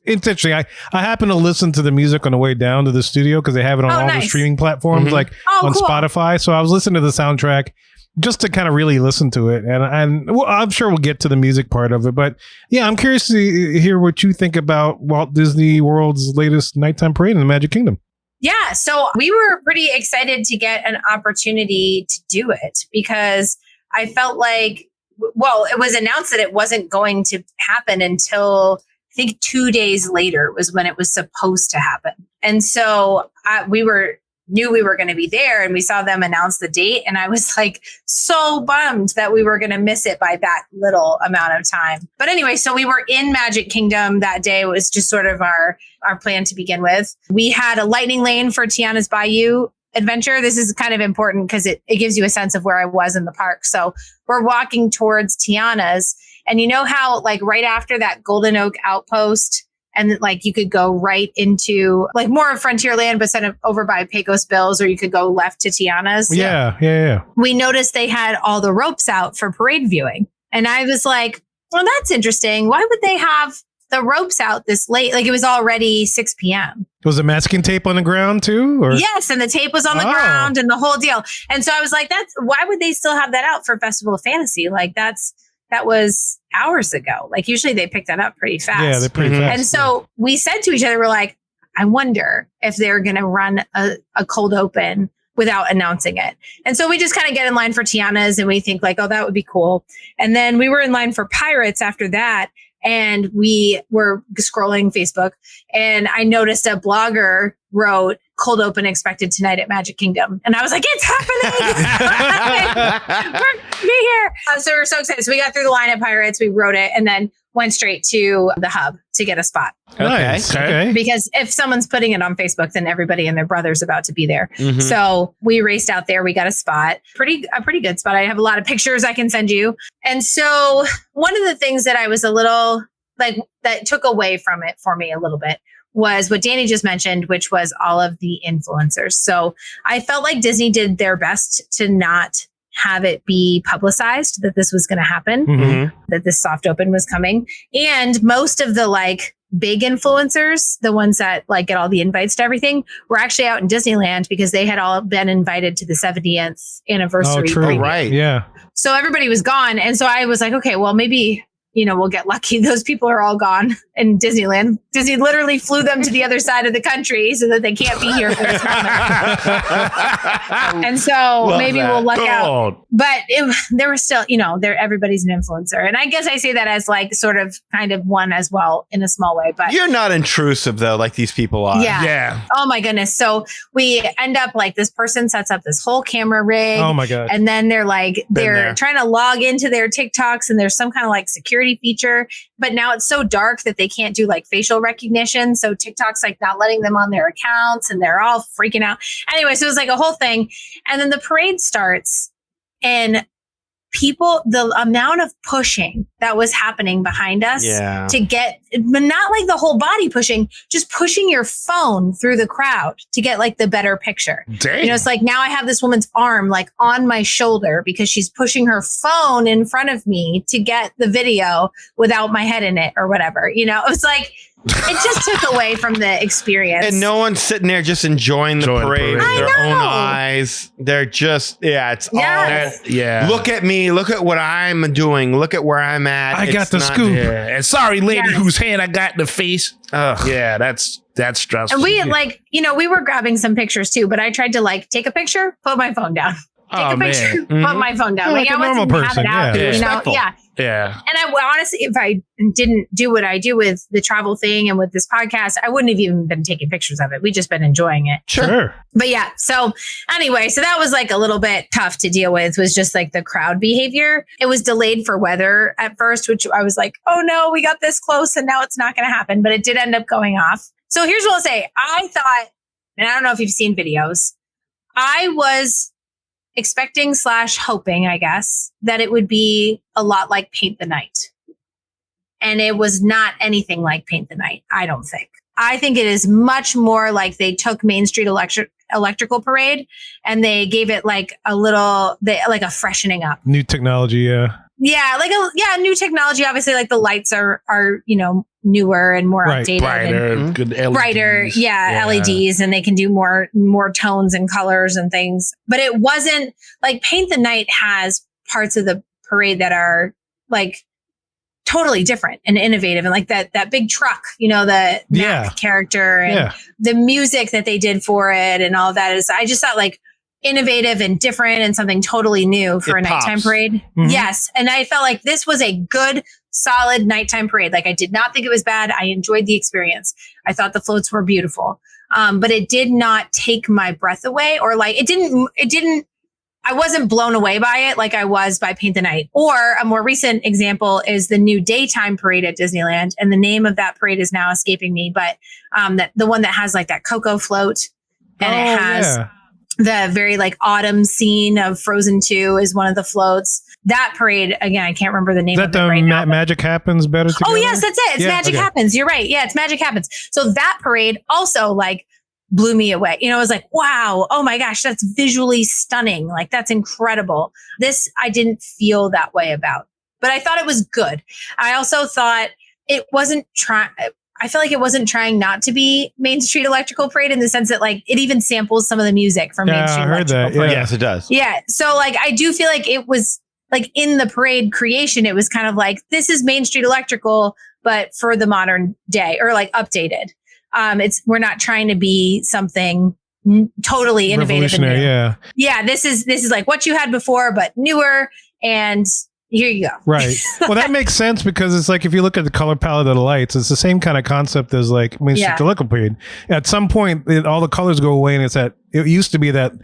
interesting. I happen to listen to the music on the way down to the studio because they have it on all the streaming platforms, like on Spotify. So I was listening to the soundtrack just to kind of really listen to it. And well, I'm sure we'll get to the music part of it. But yeah, I'm curious to hear what you think about Walt Disney World's latest nighttime parade in the Magic Kingdom. Yeah, so we were pretty excited to get an opportunity to do it because I felt like, well, it was announced that it wasn't going to happen until I think 2 days later was when it was supposed to happen. And so we knew we were going to be there and we saw them announce the date. And I was like so bummed that we were going to miss it by that little amount of time. But anyway, so we were in Magic Kingdom that day. It was just sort of our plan to begin with. We had a lightning lane for Tiana's Bayou adventure. This is kind of important because it gives you a sense of where I was in the park. So we're walking towards Tiana's, and you know how like right after that Golden Oak outpost, and like you could go right into like more of Frontierland, but sort of over by Pecos Bills, or you could go left to Tiana's. Yeah. We noticed they had all the ropes out for parade viewing. And I was like, well, that's interesting. Why would they have the ropes out this late? Like it was already 6 p.m. Was the masking tape on the ground too? Or? Yes. And the tape was on the ground and the whole deal. And so I was like, why would they still have that out for Festival of Fantasy? Like that was hours ago. Like usually they pick that up pretty fast. Yeah, they're pretty fast. And so we said to each other, we're like, I wonder if they're going to run a cold open without announcing it. And so we just kind of get in line for Tiana's and we think like, oh, that would be cool. And then we were in line for Pirates after that. And we were scrolling Facebook and I noticed a blogger wrote cold open expected tonight at Magic Kingdom. And I was like, it's happening. We're here. So we're so excited. So we got through the line at Pirates. We wrote it and then went straight to the hub to get a spot. Nice. Okay. Because if someone's putting it on Facebook, then everybody and their brother's about to be there. So we raced out there. We got a spot, a pretty good spot. I have a lot of pictures I can send you. And so one of the things that I was a little like that took away from it for me a little bit was what Danny just mentioned, which was all of the influencers. So I felt like Disney did their best to not have it be publicized that this was going to happen, that this soft open was coming. And most of the like big influencers, the ones that like get all the invites to everything, were actually out in Disneyland because they had all been invited to the 70th anniversary. Oh, true. preview. Right. Yeah. So everybody was gone. And so I was like, okay, well, maybe, we'll get lucky. Those people are all gone in Disneyland. Disney literally flew them to the other side of the country so that they can't be here for this moment. And so maybe we'll luck out. But there were still, everybody's an influencer. And I guess I say that as like sort of kind of one as well in a small way. But you're not intrusive though, like these people are. Yeah. Oh my goodness. So we end up like this person sets up this whole camera rig. Oh my God. And then they're trying to log into their TikToks and there's some kind of like security feature, but now it's so dark that they can't do like facial recognition. So TikTok's like not letting them on their accounts and they're all freaking out. Anyway, so it was like a whole thing. And then the parade starts and the amount of pushing that was happening behind us to get, but not like the whole body pushing, just pushing your phone through the crowd to get like the better picture. Dang. It's like now I have this woman's arm like on my shoulder because she's pushing her phone in front of me to get the video without my head in it or whatever. It's like it just took away from the experience. And no one's sitting there just enjoying the parade with their own eyes. They're just, it's all, look at me. Look at what I'm doing. Look at where I'm at. I got the scoop. Yeah. And sorry, lady whose hand I got in the face. Yeah, that's stressful. And we we were grabbing some pictures too, but I tried to take a picture, put my phone down. Take a picture, put my phone down. Like a normal person. Yeah. And I honestly, if I didn't do what I do with the travel thing and with this podcast, I wouldn't have even been taking pictures of it. We just been enjoying it. Sure. But yeah. So anyway, so that was a little bit tough to deal with, was just the crowd behavior. It was delayed for weather at first, which I was like, oh no, we got this close and now it's not going to happen. But it did end up going off. So here's what I'll say. I thought, and I don't know if you've seen videos, I was expecting / hoping, I guess, that it would be a lot like Paint the Night. And it was not anything like Paint the Night, I don't think. I think it is much more like they took Main Street Electrical Parade and they gave it a little, a freshening up. New technology, yeah. Yeah, new technology. Obviously, the lights are newer and more updated, brighter, good LEDs. Brighter, LEDs, and they can do more tones and colors and things. But it wasn't Paint the Night has parts of the parade that are totally different and innovative, and that big truck, the Mac character and the music that they did for it and all that is. I just thought innovative and different and something totally new for a nighttime parade. Mm-hmm. Yes. And I felt like this was a good, solid nighttime parade. I did not think it was bad. I enjoyed the experience. I thought the floats were beautiful. But it did not take my breath away, or it didn't, I wasn't blown away by it like I was by Paint the Night. Or a more recent example is the new daytime parade at Disneyland. And the name of that parade is now escaping me, but the one that has that cocoa float, and it has the very autumn scene of Frozen 2 is one of the floats. That parade, again, I can't remember the name of it right now. Magic Happens Better Together? Oh, yes, that's it. It's Magic Happens. You're right. Yeah, it's Magic Happens. So that parade also blew me away. I was like, wow, oh my gosh, that's visually stunning. That's incredible. This, I didn't feel that way about, but I thought it was good. I also thought it wasn't I feel like it wasn't trying not to be Main Street Electrical Parade in the sense that it even samples some of the music from Main Street Electrical Parade. Yes, it does. Yeah. So I do feel like it was in the parade creation, it was kind of this is Main Street Electrical, but for the modern day, or updated. We're not trying to be something totally innovative. And new. Yeah. This is what you had before, but newer, and here you go. Right. Well, that makes sense because it's if you look at the color palette of the lights, it's the same kind of concept as Main Street Electrical Parade. At some point, all the colors go away, and it used to be that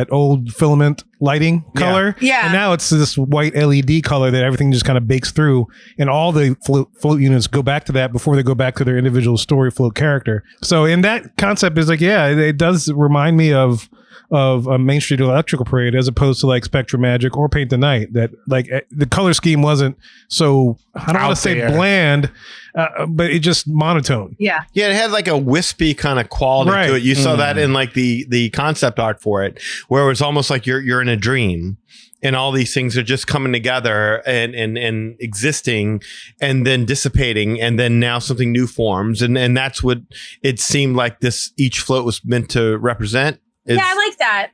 old filament lighting color. Yeah. And now it's this white LED color that everything just kind of bakes through, and all the float units go back to that before they go back to their individual story float character. So in that concept is it does remind me of a Main Street Electrical Parade as opposed to Spectrum Magic or Paint the Night. That the color scheme wasn't so, I don't want to say bland, but it just monotone. Yeah. Yeah, it had a wispy kind of quality to it. You saw that in the concept art for it, where it was almost like you're in a dream. And all these things are just coming together and existing, and then dissipating, and then now something new forms. And that's what it seemed like each float was meant to represent. Yeah, I like that.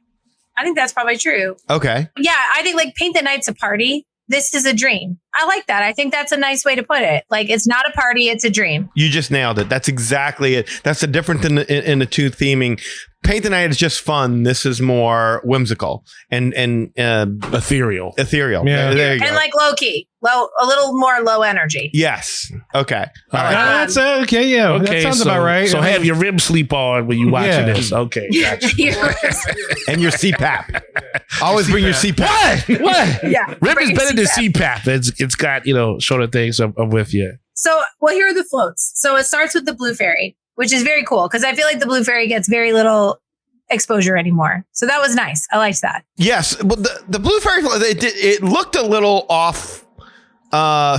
I think that's probably true. Okay. Yeah, I think Paint the Night's a party. This is a dream. I like that. I think that's a nice way to put it. It's not a party, it's a dream. You just nailed it. That's exactly it. That's the difference in the two theming. Paint the Night is just fun. This is more whimsical and ethereal. Yeah. There you go. And low key, a little more low energy. Yes. Okay. All right. That's okay. Yeah. Okay. That sounds about right. So have your rib sleep on when you watching this. Okay. Gotcha. And your CPAP. Always bring your CPAP. What? Yeah. Rib is better than CPAP. It's got shorter things. I'm with you. So, here are the floats. So it starts with the Blue Fairy, which is very cool because I feel like the Blue Fairy gets very little exposure anymore. So that was nice. I liked that. Yes. Well, the Blue Fairy, it looked a little off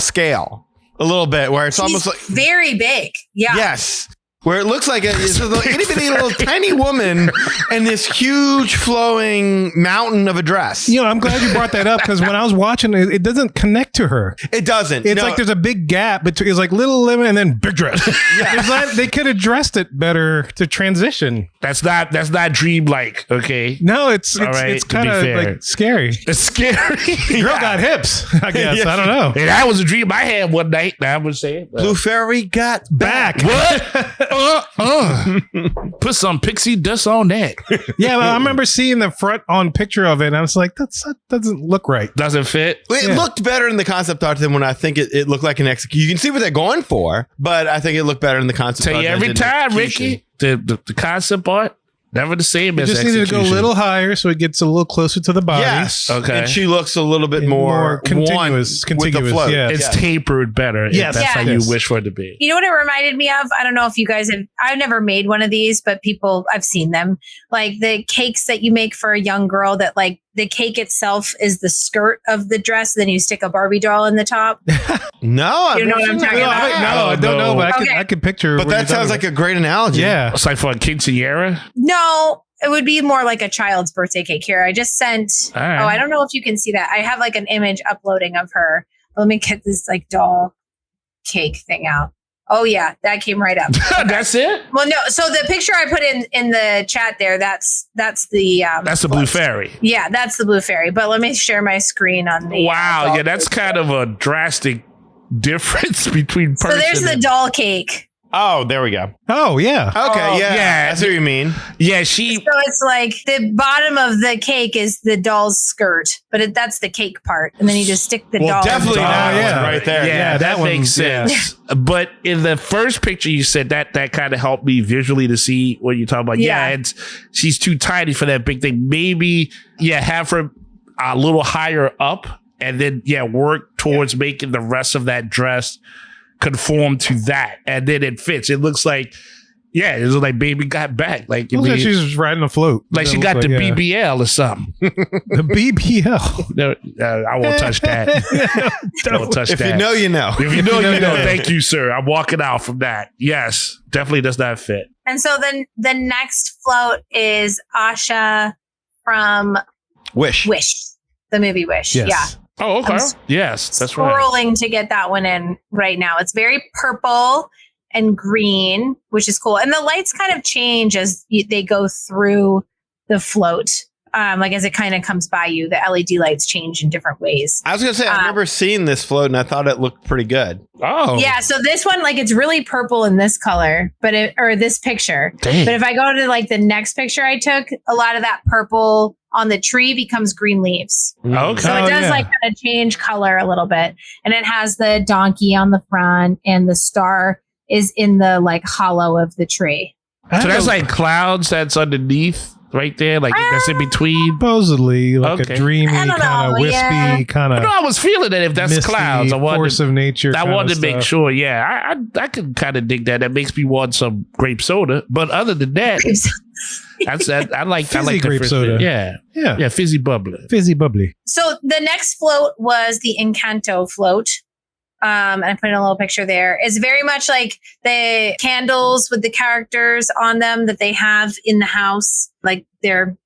scale, a little bit, where it's almost very big. Yeah. Yes. where it looks like it's a little itty bitty little tiny woman and this huge flowing mountain of a dress. You know, I'm glad you brought that up because when I was watching it, it doesn't connect to her. It doesn't. It's like there's a big gap between. It's like Little Lemon and then big dress. They could have dressed it better to transition. That's not dreamlike. Okay. No, it's right, kind of like scary. It's scary. Girl got hips. I guess Yeah. I don't know. And that was a dream I had one night. I would say Blue Fairy got Back. What? Put some pixie dust on that. Yeah, well, I remember seeing the front on picture of it, and I was like, that doesn't look right. Doesn't fit. It looked better in the concept art than when I think it looked like an execution. You can see what they're going for, but I think it looked better in the concept Tell art. you than every in time, execution. Ricky, the concept art never the same It as just needed to go a execution. little higher so it gets a little closer to the body. Yes. Okay. And she looks a little bit And more contiguous. with the float. Yeah. It's tapered better. If Yes. that's how Yes. you wish for it to be. You know what it reminded me of? I don't know if you guys have, I've never made one of these, but I've seen them. Like the cakes that you make for a young girl that like the cake itself is the skirt of the dress. Then you stick a Barbie doll in the top. No, You know what I'm talking No, about? I don't know, but Okay. I could picture. But what that you're talking sounds like about. a great analogy. Yeah. It's like for a quinceañera. No, it would be more like a child's birthday cake here. I just sent, All right. oh, I don't know if you can see that. I have like an image uploading of her. Let me get this like doll cake thing out. Oh yeah, that came right up. That's it. Well, no. So the picture I put in the chat there, that's the That's the blue fairy. Yeah, that's the blue fairy. But let me share my screen on the Wow. doll Yeah, that's cake. kind of a drastic difference between So person. there's the and- doll cake. Oh, there we go. Oh yeah. Okay, Oh, yeah. yeah. I see what you mean. Yeah, she. So it's like the bottom of the cake is the doll's skirt, but that's the cake part, and then you just stick the Well, doll. definitely Oh, that one yeah. right there. Yeah, Yeah, that that makes one, yeah. sense. But in the first picture you said that kind of helped me visually to see what you're talking about. Yeah. She's too tiny for that big thing. Maybe, have her a little higher up and then, work towards making the rest of that dress conform to that. And then it fits. It looks like, it was like baby got back. Like, Looks like she's riding a float. like she got the BBL or something. The BBL. No, I won't touch that. I won't touch If that. you know, you know. If you know, you know. Thank you, sir. I'm walking out from that. Yes, definitely does not fit. And so then the next float is Asha from Wish. the movie Wish. Yes. Yeah. Oh, okay. I'm Yes, that's right. Scrolling to get that one in right now. It's very purple and green, which is cool. And the lights kind of change as they go through the float. Like as it kind of comes by you, the LED lights change in different ways. I was going to say, I've never seen this float and I thought it looked pretty good. Oh, Yeah, so this one, like it's really purple in this color, or this picture. Dang. But if I go to like the next picture I took, a lot of that purple on the tree becomes green leaves. Okay. So it does like kind of change color a little bit. And it has the donkey on the front and the star is in the like hollow of the tree. So that's like clouds that's underneath right there, like that's in between. Supposedly like Okay. a dreamy I don't kind of know, wispy yeah. kind No, of I was feeling that if that's misty clouds, I force wanted of nature. I kinda wanted to make stuff. sure. Yeah, I could kind of dig that. That makes me want some grape soda. But other than that, that's that. I like Fizzy the grape first soda. bit. Yeah, Yeah. fizzy bubbly. Fizzy bubbly. So the next float was the Encanto float. And I put in a little picture there. It's very much like the candles with the characters on them that they have in the house. Like their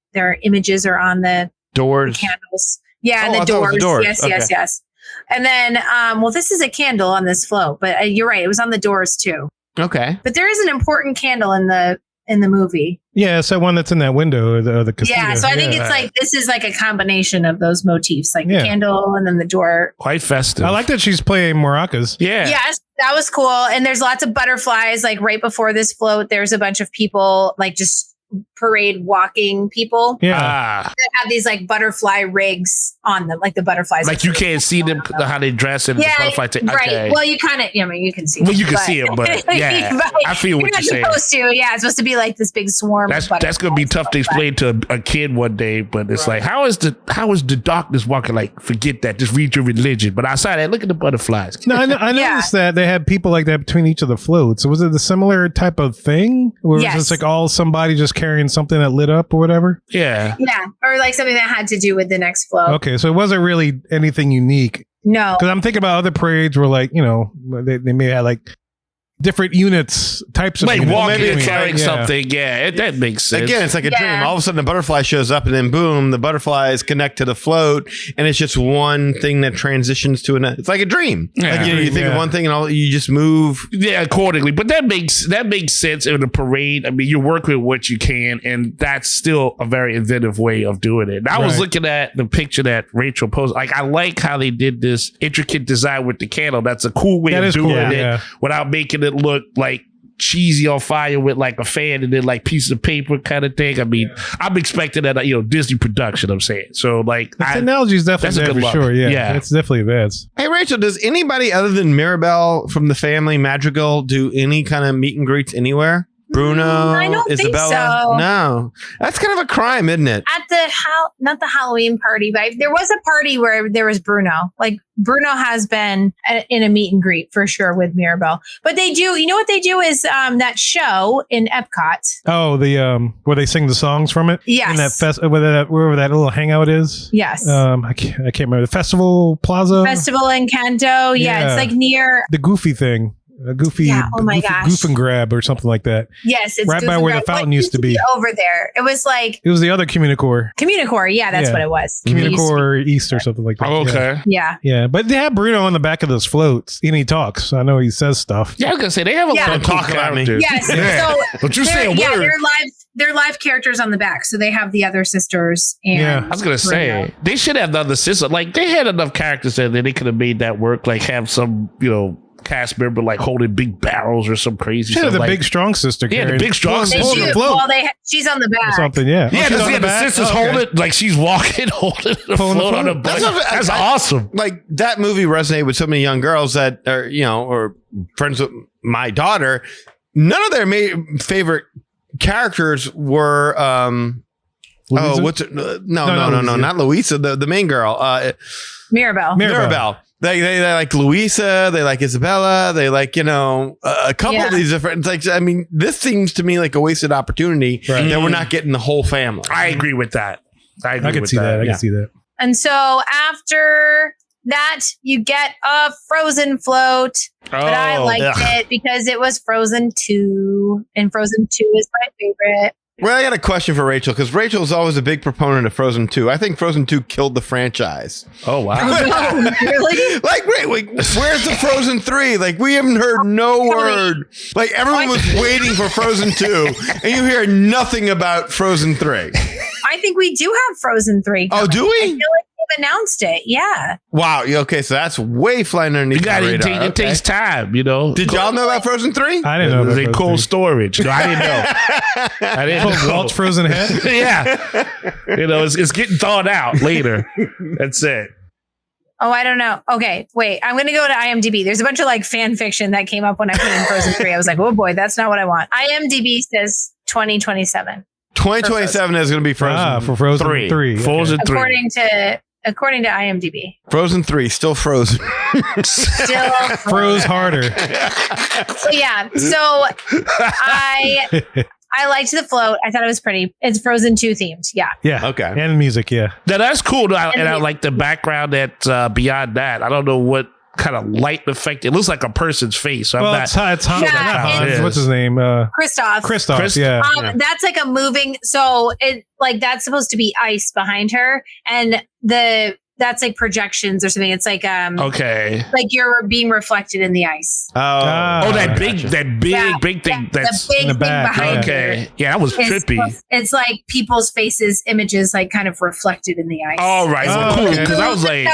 images are on the Doors. candles. Yeah, and Oh, I the thought it was doors. the doors. Yes, Okay. yes. And then, well, this is a candle on this float, but you're right. It was on the doors too. Okay. But there is an important candle in the movie. Yeah, it's that one that's in that window, the casita. Yeah, so I think it's like this is like a combination of those motifs, like Yeah. the candle and then the door. Quite festive. I like that she's playing maracas. Yeah. Yes, that was cool. And there's lots of butterflies. Like right before this float, there's a bunch of people, like just parade walking people Yeah. that have these like butterfly rigs on them, like the butterflies. Like you can't see them how they dress and the butterfly. right. Okay. Well, you kind of, I mean, you can see. Well, them, you can see 'em, but yeah, I feel what you're you're saying. supposed to. Yeah, it's supposed to be like this big swarm. That's of that's gonna be tough to explain to a kid one day, but it's like how is the darkness walking? Like forget that, just read your religion. But outside that, look at the butterflies. No, I Yeah. noticed that they had people like that between each of the floats. So was it a similar type of thing? Or was Yes. it just like all somebody just carrying something that lit up or whatever? Yeah, Yeah, or like something that had to do with the next float. Okay, so it wasn't really anything unique. No. Because I'm thinking about other parades where, like, you know, they may have like different units, types of Like units. walking Maybe, and carrying yeah. something. Yeah, that makes sense. Again, it's like a Yeah. dream. All of a sudden, the butterfly shows up, and then boom, the butterflies connect to the float, and it's just one thing that transitions to another. It's like a dream. Yeah. Like, you think of Yeah. one thing, and you just move. Yeah, accordingly. But that makes sense in a parade. I mean, you work with what you can, and that's still a very inventive way of doing it. And I was Right. looking at the picture that Rachel posted. Like, I like how they did this intricate design with the candle. That's a cool way That of is doing cool, it yeah. without making it look like cheesy on fire with like a fan and then like pieces of paper kind of thing. I mean, I'm expecting that, Disney production, I'm saying. So like, The technology is that's definitely a there good for look. sure. Yeah. Yeah. It's definitely advanced. Hey, Rachel, does anybody other than Mirabelle from the family Madrigal do any kind of meet and greets anywhere? Bruno, I don't think Isabella? so. No. That's kind of a crime, isn't it? At the not the Halloween party, but there was a party where there was Bruno. Like Bruno has been in a meet and greet for sure with Mirabelle. But they do, you know what they do is that show in Epcot. Oh, the where they sing the songs from it. Yes. In that wherever that little hangout is. Yes. I can't remember the Festival Plaza. Festival Encanto. Yeah, Yeah. it's like near. The Goofy thing. A goofy, Yeah, oh my gosh. goof and grab or something like that. Yes, it's Right by Goofy where the Grab. fountain What used to be. over there. It was like It was the other Communicore. Communicore. Yeah, that's Yeah. what it was. It used to Communicore East or something like that. oh, Yeah. okay. be- Yeah. Yeah, but they have Bruno on the back of those floats and he talks. I know he says stuff. Yeah, I was gonna say they have a Yeah. lot of Don't cool talk about me. characters. Yes. Yeah. So Don't you say a yeah, word. they're live characters on the back. So they have the other sisters and Yeah. I was gonna say Bruno. they should have another sister. Like they had enough characters there that they could have made that work. Like have some, cast member like holding big barrels or some crazy She had stuff. the like, big strong sister. Yeah, the carrying- big strong pulling- They sister. pulling do. the float Well, she's on the or back. something. Yeah. yeah, Oh, she's the, on yeah, the back? sisters Oh, okay. hold it like she's walking, holding the Pulling the float on the float. back. That's That's what- awesome. Like that movie resonated with so many young girls that are, or friends with my daughter. None of their favorite characters were, Louisa? what's it? No, Louisa. not Louisa, the main girl, Mirabelle. Mirabelle. They like Louisa, they like Isabella, they like, a couple Yeah. of these different, it's like, I mean, this seems to me like a wasted opportunity Right. that we're not getting the whole family. I agree with that. I agree I can with see that. I Yeah. can see that. And so after that, you get a Frozen float. But I liked it because it was Frozen 2. And Frozen 2 is my favorite. Well, I got a question for Rachel because Rachel's always a big proponent of Frozen 2. I think Frozen 2 killed the franchise. Oh wow. Oh, really? Like, wait, where's the Frozen 3? Like, we haven't heard no word. Like, everyone was waiting for Frozen 2, and you hear nothing about Frozen 3. I think we do have Frozen 3. Oh, coming. do I we? feel like they've announced it. Yeah. Wow. Okay, so that's way flying underneath You got the it. radar. It takes time, Did y'all know about Frozen 3? I didn't know about They those cold things. storage. No, I didn't know. I didn't know. Walt's frozen head. Yeah. It's getting thawed out later. That's it. Oh, I don't know. Okay, wait. I'm going to go to IMDb. There's a bunch of like fan fiction that came up when I put in Frozen 3. I was like, oh boy, that's not what I want. IMDb says 2027. 2027 is going to be Frozen For Frozen 3. 3. Frozen 3. According to IMDb. Frozen 3, still frozen. Still Froze harder. So yeah. So I liked the float. I thought it was pretty. It's Frozen 2 themed. Yeah. Yeah. Okay. And music, yeah. Now, that's cool. And I like the background that beyond that. I don't know what kind of light effect. It looks like a person's face. So Well, I'm it's not. Hans. Yeah, not Hans. it's- What's his name? Christoph. Christoph. Yeah. That's like a moving. So it like that's supposed to be ice behind her, and that's like projections or something. It's like Okay. like you're being reflected in the ice. Oh, that big Yeah, big thing. Yeah, That's the big in the thing back, behind okay. Yeah, that was her. trippy. It's like people's faces, images, like kind of reflected in the ice. All right. Oh, Well, cool. okay. Because I was like,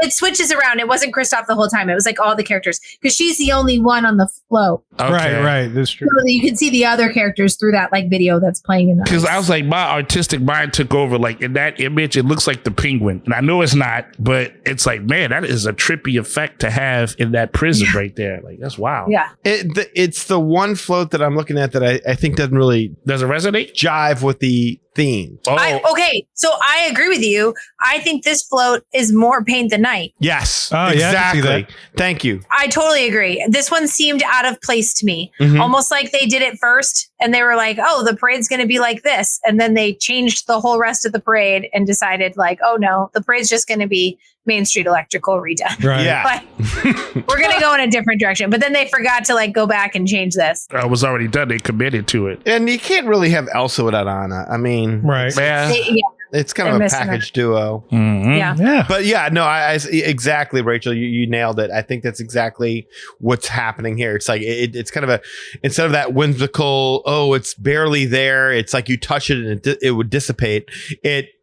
It switches around. It wasn't Kristoff the whole time. It was like all the characters because she's the only one on the float. okay. Right. That's true. So you can see the other characters through that like video that's playing in the Because ice. I was like, my artistic mind took over. Like in that image, it looks like the penguin, and I know it's not, but it's like, man, that is a trippy effect to have in that prison right there. Like that's wild. Yeah. It's the one float that I'm looking at that I think doesn't really Does it resonate? jive with the theme. Oh, Okay, so I agree with you. I think this float is more paint than night. Yes, Oh, yeah, I can see exactly. that. Thank you. I totally agree. This one seemed out of place to me. Mhm. Almost like they did it first and they were like, oh, the parade's going to be like this. And then they changed the whole rest of the parade and decided like, oh no, the parade's just going to be Main Street Electrical redone. Right. Yeah. But we're going to go in a different direction. But then they forgot to like go back and change this. It was already done. They committed to it. And you can't really have Elsa without Anna. I mean, Right. Yeah. it's kind They're of a missing package duo. Mhm. Yeah. Yeah. But yeah, no, I exactly, Rachel. You nailed it. I think that's exactly what's happening here. It's like it's kind of a, instead of that whimsical, oh, it's barely there. It's like you touch it and it would dissipate.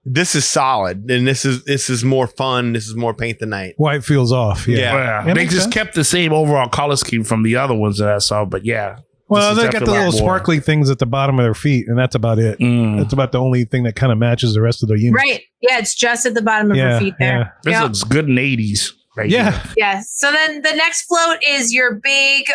This is solid, and this is more fun. This is more paint the night. White feels off. Yeah. Yeah. Yeah. That They makes just sense. kept the same overall color scheme from the other ones that I saw. But yeah. Well, this they is got the definitely a little lot more. sparkly things at the bottom of their feet, and that's about it. Mm. That's about the only thing that kind of matches the rest of the unit. Right. Yeah. It's just at the bottom of Yeah, her feet there. This Yeah. looks good in the 80s. Right Yeah. here. Yeah. So then the next float is your big,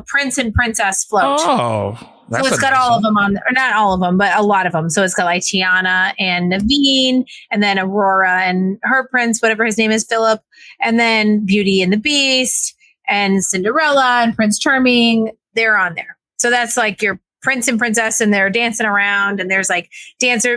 prince and princess float. Oh. So it's got all of them on, or not all of them, but a lot of them. So it's got like Tiana and Naveen, and then Aurora and her prince, whatever his name is, Philip, and then Beauty and the Beast, and Cinderella and Prince Charming. They're on there. So that's like your prince and princess, and they're dancing around, and there's like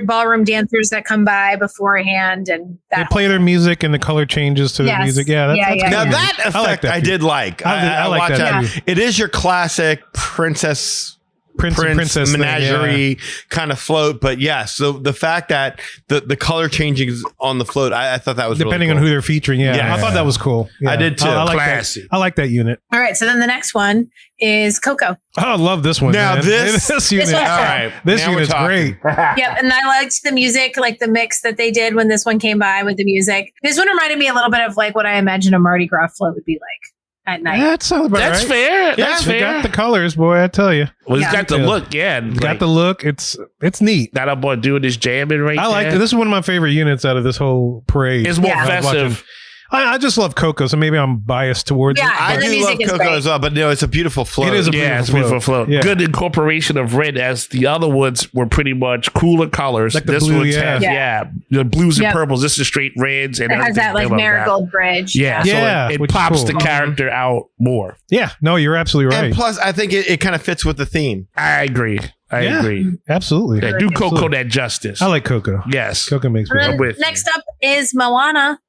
ballroom dancers that come by beforehand, and They that play their music, and the color changes to the Yes. music. Yeah. That's Yeah, good. yeah, Now yeah. that effect I like that I too. did like. I like watched that too. It is your classic princess. Prince and princess thing, menagerie kind of float, but yes, so the fact that the color changing is on the float, I thought that was depending really on cool. who they're featuring. Yeah. Yeah. I thought that was cool. Yeah. I did too. I like Classy. that. I like that unit. All right. So then the next one is Coco. Oh, I love this one. Now man. this- unit. This one's All right, This now we're unit's talking. great. Yep, and I liked the music, like the mix that they did when this one came by with the music. This one reminded me a little bit of like what I imagine a Mardi Gras float would be like at night. That sounds about That's right. fair. That's They fair. got the colors, boy. I tell you, Well, he's Yeah. got the Yeah. look. Yeah. got the look. It's neat. That up boy doing his jamming right I like there. this. Is one of my favorite units out of this whole parade. It's more Yeah. I was watching- festive. I just love Coco, so maybe I'm biased towards Yeah, it. I And the do love music is Coco great. as well, but no, it's a beautiful float. It is a Yeah, it's a beautiful beautiful float. Yeah. Good incorporation of red, as the other ones were pretty much cooler colors. Like the this blue, one yeah. has, the blues and Yep. purples. This is straight reds, and It has that like everything above that. marigold bridge. Yeah, Yeah, so it which is pops cool. the character out more. Yeah, no, you're absolutely right. And plus, I think it kind of fits with the theme. I agree. I Yeah. agree. Absolutely. Yeah, do Coco that justice. I like Coco. Yes. Coco makes me And happy. then with next up is Moana.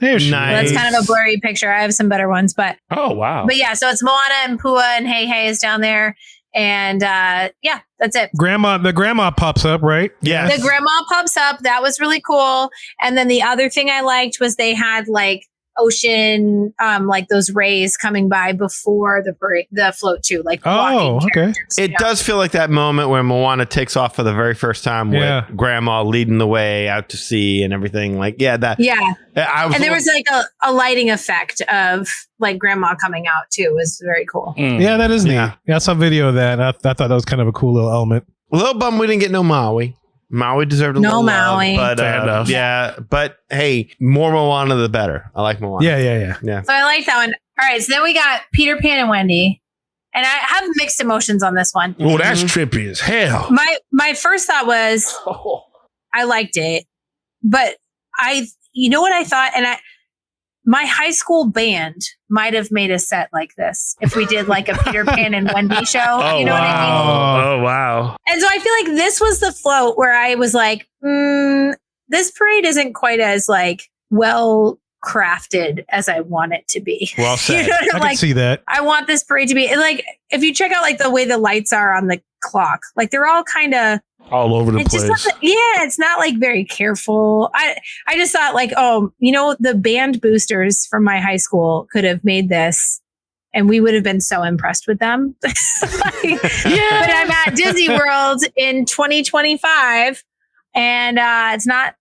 There she Nice. Well, is. that's kind of a blurry picture. I have some better ones, but Oh wow. yeah. So it's Moana and Pua and Hey Hey is down there, and yeah, that's it. The grandma pops up, right? Yes. The grandma pops up. That was really cool. And then the other thing I liked was they had like ocean, like those rays coming by before the float too, like Oh, walking okay. characters, It you know? does feel like that moment when Moana takes off for the very first time Yeah. with Grandma leading the way out to sea and everything. Like, yeah, that. Yeah. I was. And there was like a lighting effect of like grandma coming out too. It was very cool. Mm. Yeah, that is neat. Yeah. Yeah, I saw a video of that. And I thought that was kind of a cool little element. a little bummed we didn't get no Maui. Maui deserved a No little Maui. love, but Fair enough. yeah. But hey, more Moana the better. I like Moana. Yeah. So I like that one. All right. So then we got Peter Pan and Wendy. And I have mixed emotions on this one. Oh, that's trippy as hell. My first thought was I liked it, but you know what I thought? And my high school band might have made a set like this if we did like a Peter Pan and Wendy show. Oh, you know what I mean? wow. Oh, wow. And so I feel like this was the float where I was like, this parade isn't quite as like well crafted as I want it to be. Well said. You know what I I'm can like? see that. I want this parade to be and like if you check out like the way the lights are on the clock, like they're all kind of All over the it's place. just not, it's not like very careful. I just thought like, oh, the band boosters from my high school could have made this and we would have been so impressed with them. But I'm at Disney World in 2025 and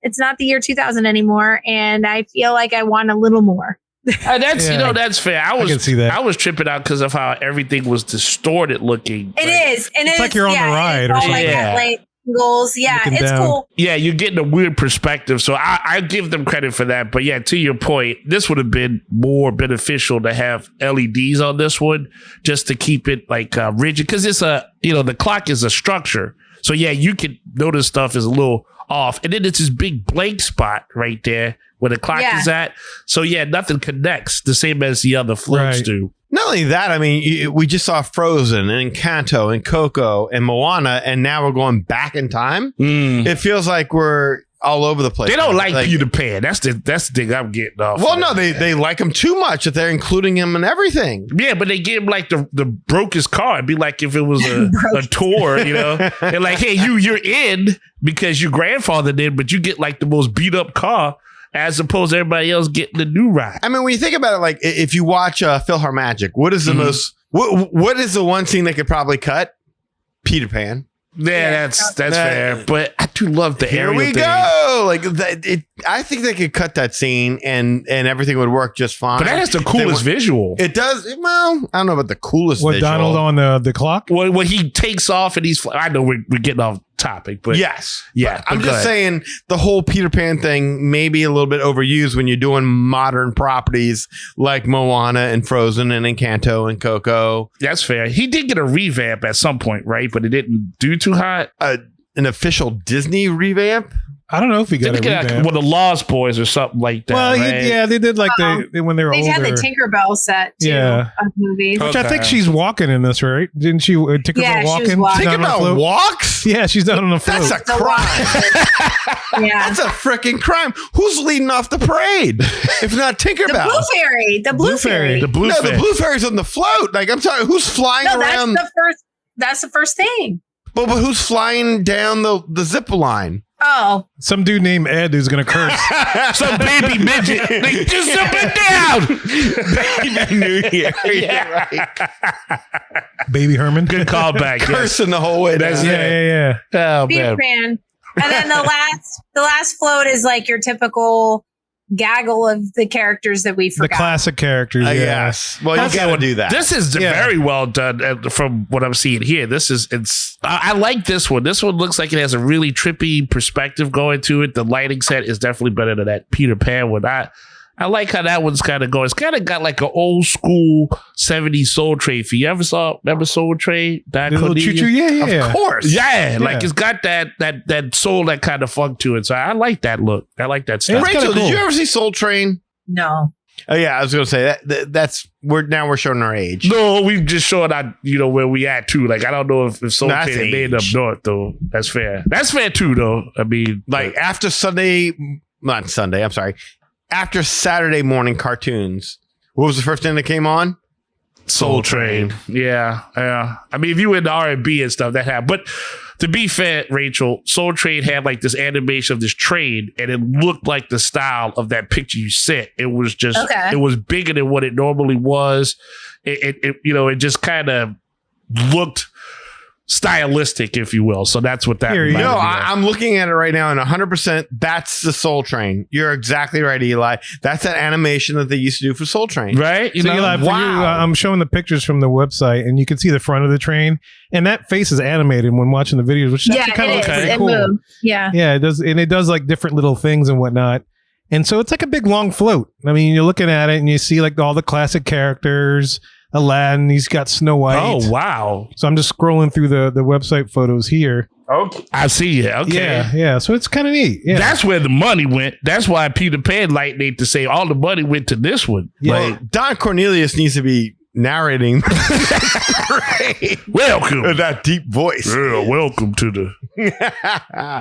it's not the year 2000 anymore. And I feel like I want a little more. That's Yeah. that's fair. I can see that. I was tripping out because of how everything was distorted looking. It Like, is. And It's like you're on the ride or or something. like Yeah. light goals. Yeah, Looking it's down. cool. Yeah, you're getting a weird perspective. So I give them credit for that. But yeah, to your point, this would have been more beneficial to have LEDs on this one just to keep it like rigid. Because it's the clock is a structure. So yeah, you can notice stuff is a little off. And then it's this big blank spot right there where the clock is at. So yeah, nothing connects the same as the other floats do. Not only that, I mean, we just saw Frozen and Encanto and Coco and Moana, and now we're going back in time. It feels like we're all over the place. They don't like Peter Pan. That's the thing I'm getting off. Well, no, they like him too much that they're including him in everything. Yeah, but they give him like the brokest car. It'd be like if it was a tour, you know. They're like, hey, you're in because your grandfather did, but you get like the most beat up car as opposed to everybody else getting the new ride. I mean, when you think about it, like if you watch PhilharMagic, what is the most? What is the one scene they could probably cut? Peter Pan. Yeah, that's fair. But I do love the Here aerial we thing. go. Like I think they could cut that scene and everything would work just fine. But that is the coolest visual. It does. Well, I don't know about the coolest. What, visual. Donald on the clock? When he takes off and he's, I know we're getting off topic, but yes, yeah. I'm just saying the whole Peter Pan thing may be a little bit overused when you're doing modern properties like Moana and Frozen and Encanto and Coco. That's fair. He did get a revamp at some point, right? But it didn't do too hot. An official Disney revamp. I don't know if he got a revamp. Well, the Lost Boys or something like that. Well, right? they did like when they were They older. had the Tinkerbell set too of movies. Which I think she's walking in this, right? Didn't she? Tinkerbell Yeah, walking? she was walking. Tinkerbell walks? Yeah, she's down on the float. That's a crime. Yeah. That's a freaking crime. Who's leading off the parade? If not Tinkerbell. The Blue Fairy. The Blue Fairy. The Blue Fairy. The Blue Fairy's on the float. Like I'm sorry, who's flying around? That's the first thing. But who's flying down the zip line? Oh, some dude named Ed who's gonna curse. Some baby midget. They just zip it down. Baby New Year. Yeah, right. Baby Herman. Good callback. Cursing the whole way down. Yeah. Oh, Peter man. Pan. And then the last float is like your typical gaggle of the characters that we forgot. The classic characters. Yes. Well, you got to do that. This is very well done from what I'm seeing here. I like this one. This one looks like it has a really trippy perspective going to it. The lighting set is definitely better than that Peter Pan one. I like how that one's kind of going. It's kind of got like an old school 70s Soul Train feel. You remember Soul Train? Little choo-choo? Yeah. Of course. Yeah, like it's got that soul, that kind of funk to it. So I like that look. I like that stuff. Rachel, did you ever see Soul Train? No. Oh yeah, I was gonna say that's we're showing our age. No, we've just shown where we at too. Like I don't know if Soul Train made up north though. That's fair. That's fair too though. I mean, like after after Saturday morning cartoons, what was the first thing that came on? Soul Train. Yeah. I mean, if you were into R&B and stuff, that happened. But to be fair, Rachel, Soul Train had like this animation of this train, and it looked like the style of that picture you sent. It was just, It was bigger than what it normally was. It just kind of looked stylistic, if you will. So that's what that. I'm looking at it right now, and 100%. That's the Soul Train. You're exactly right, Eli. That's that animation that they used to do for Soul Train, right? Eli, I'm showing the pictures from the website, and you can see the front of the train, and that face is animated when watching the videos, which is kind of cool. It moved. Yeah, it does, and it does like different little things and whatnot. And so it's like a big long float. I mean, you're looking at it, and you see like all the classic characters. Aladdin, he's got Snow White. Oh, wow. So I'm just scrolling through the website photos here. Okay. I see it. Okay. Yeah. So it's kind of neat. Yeah. That's where the money went. That's why Peter Pan need to say all the money went to this one. Yeah. Like, Don Cornelius needs to be narrating. Welcome. That deep voice. Yeah, welcome to the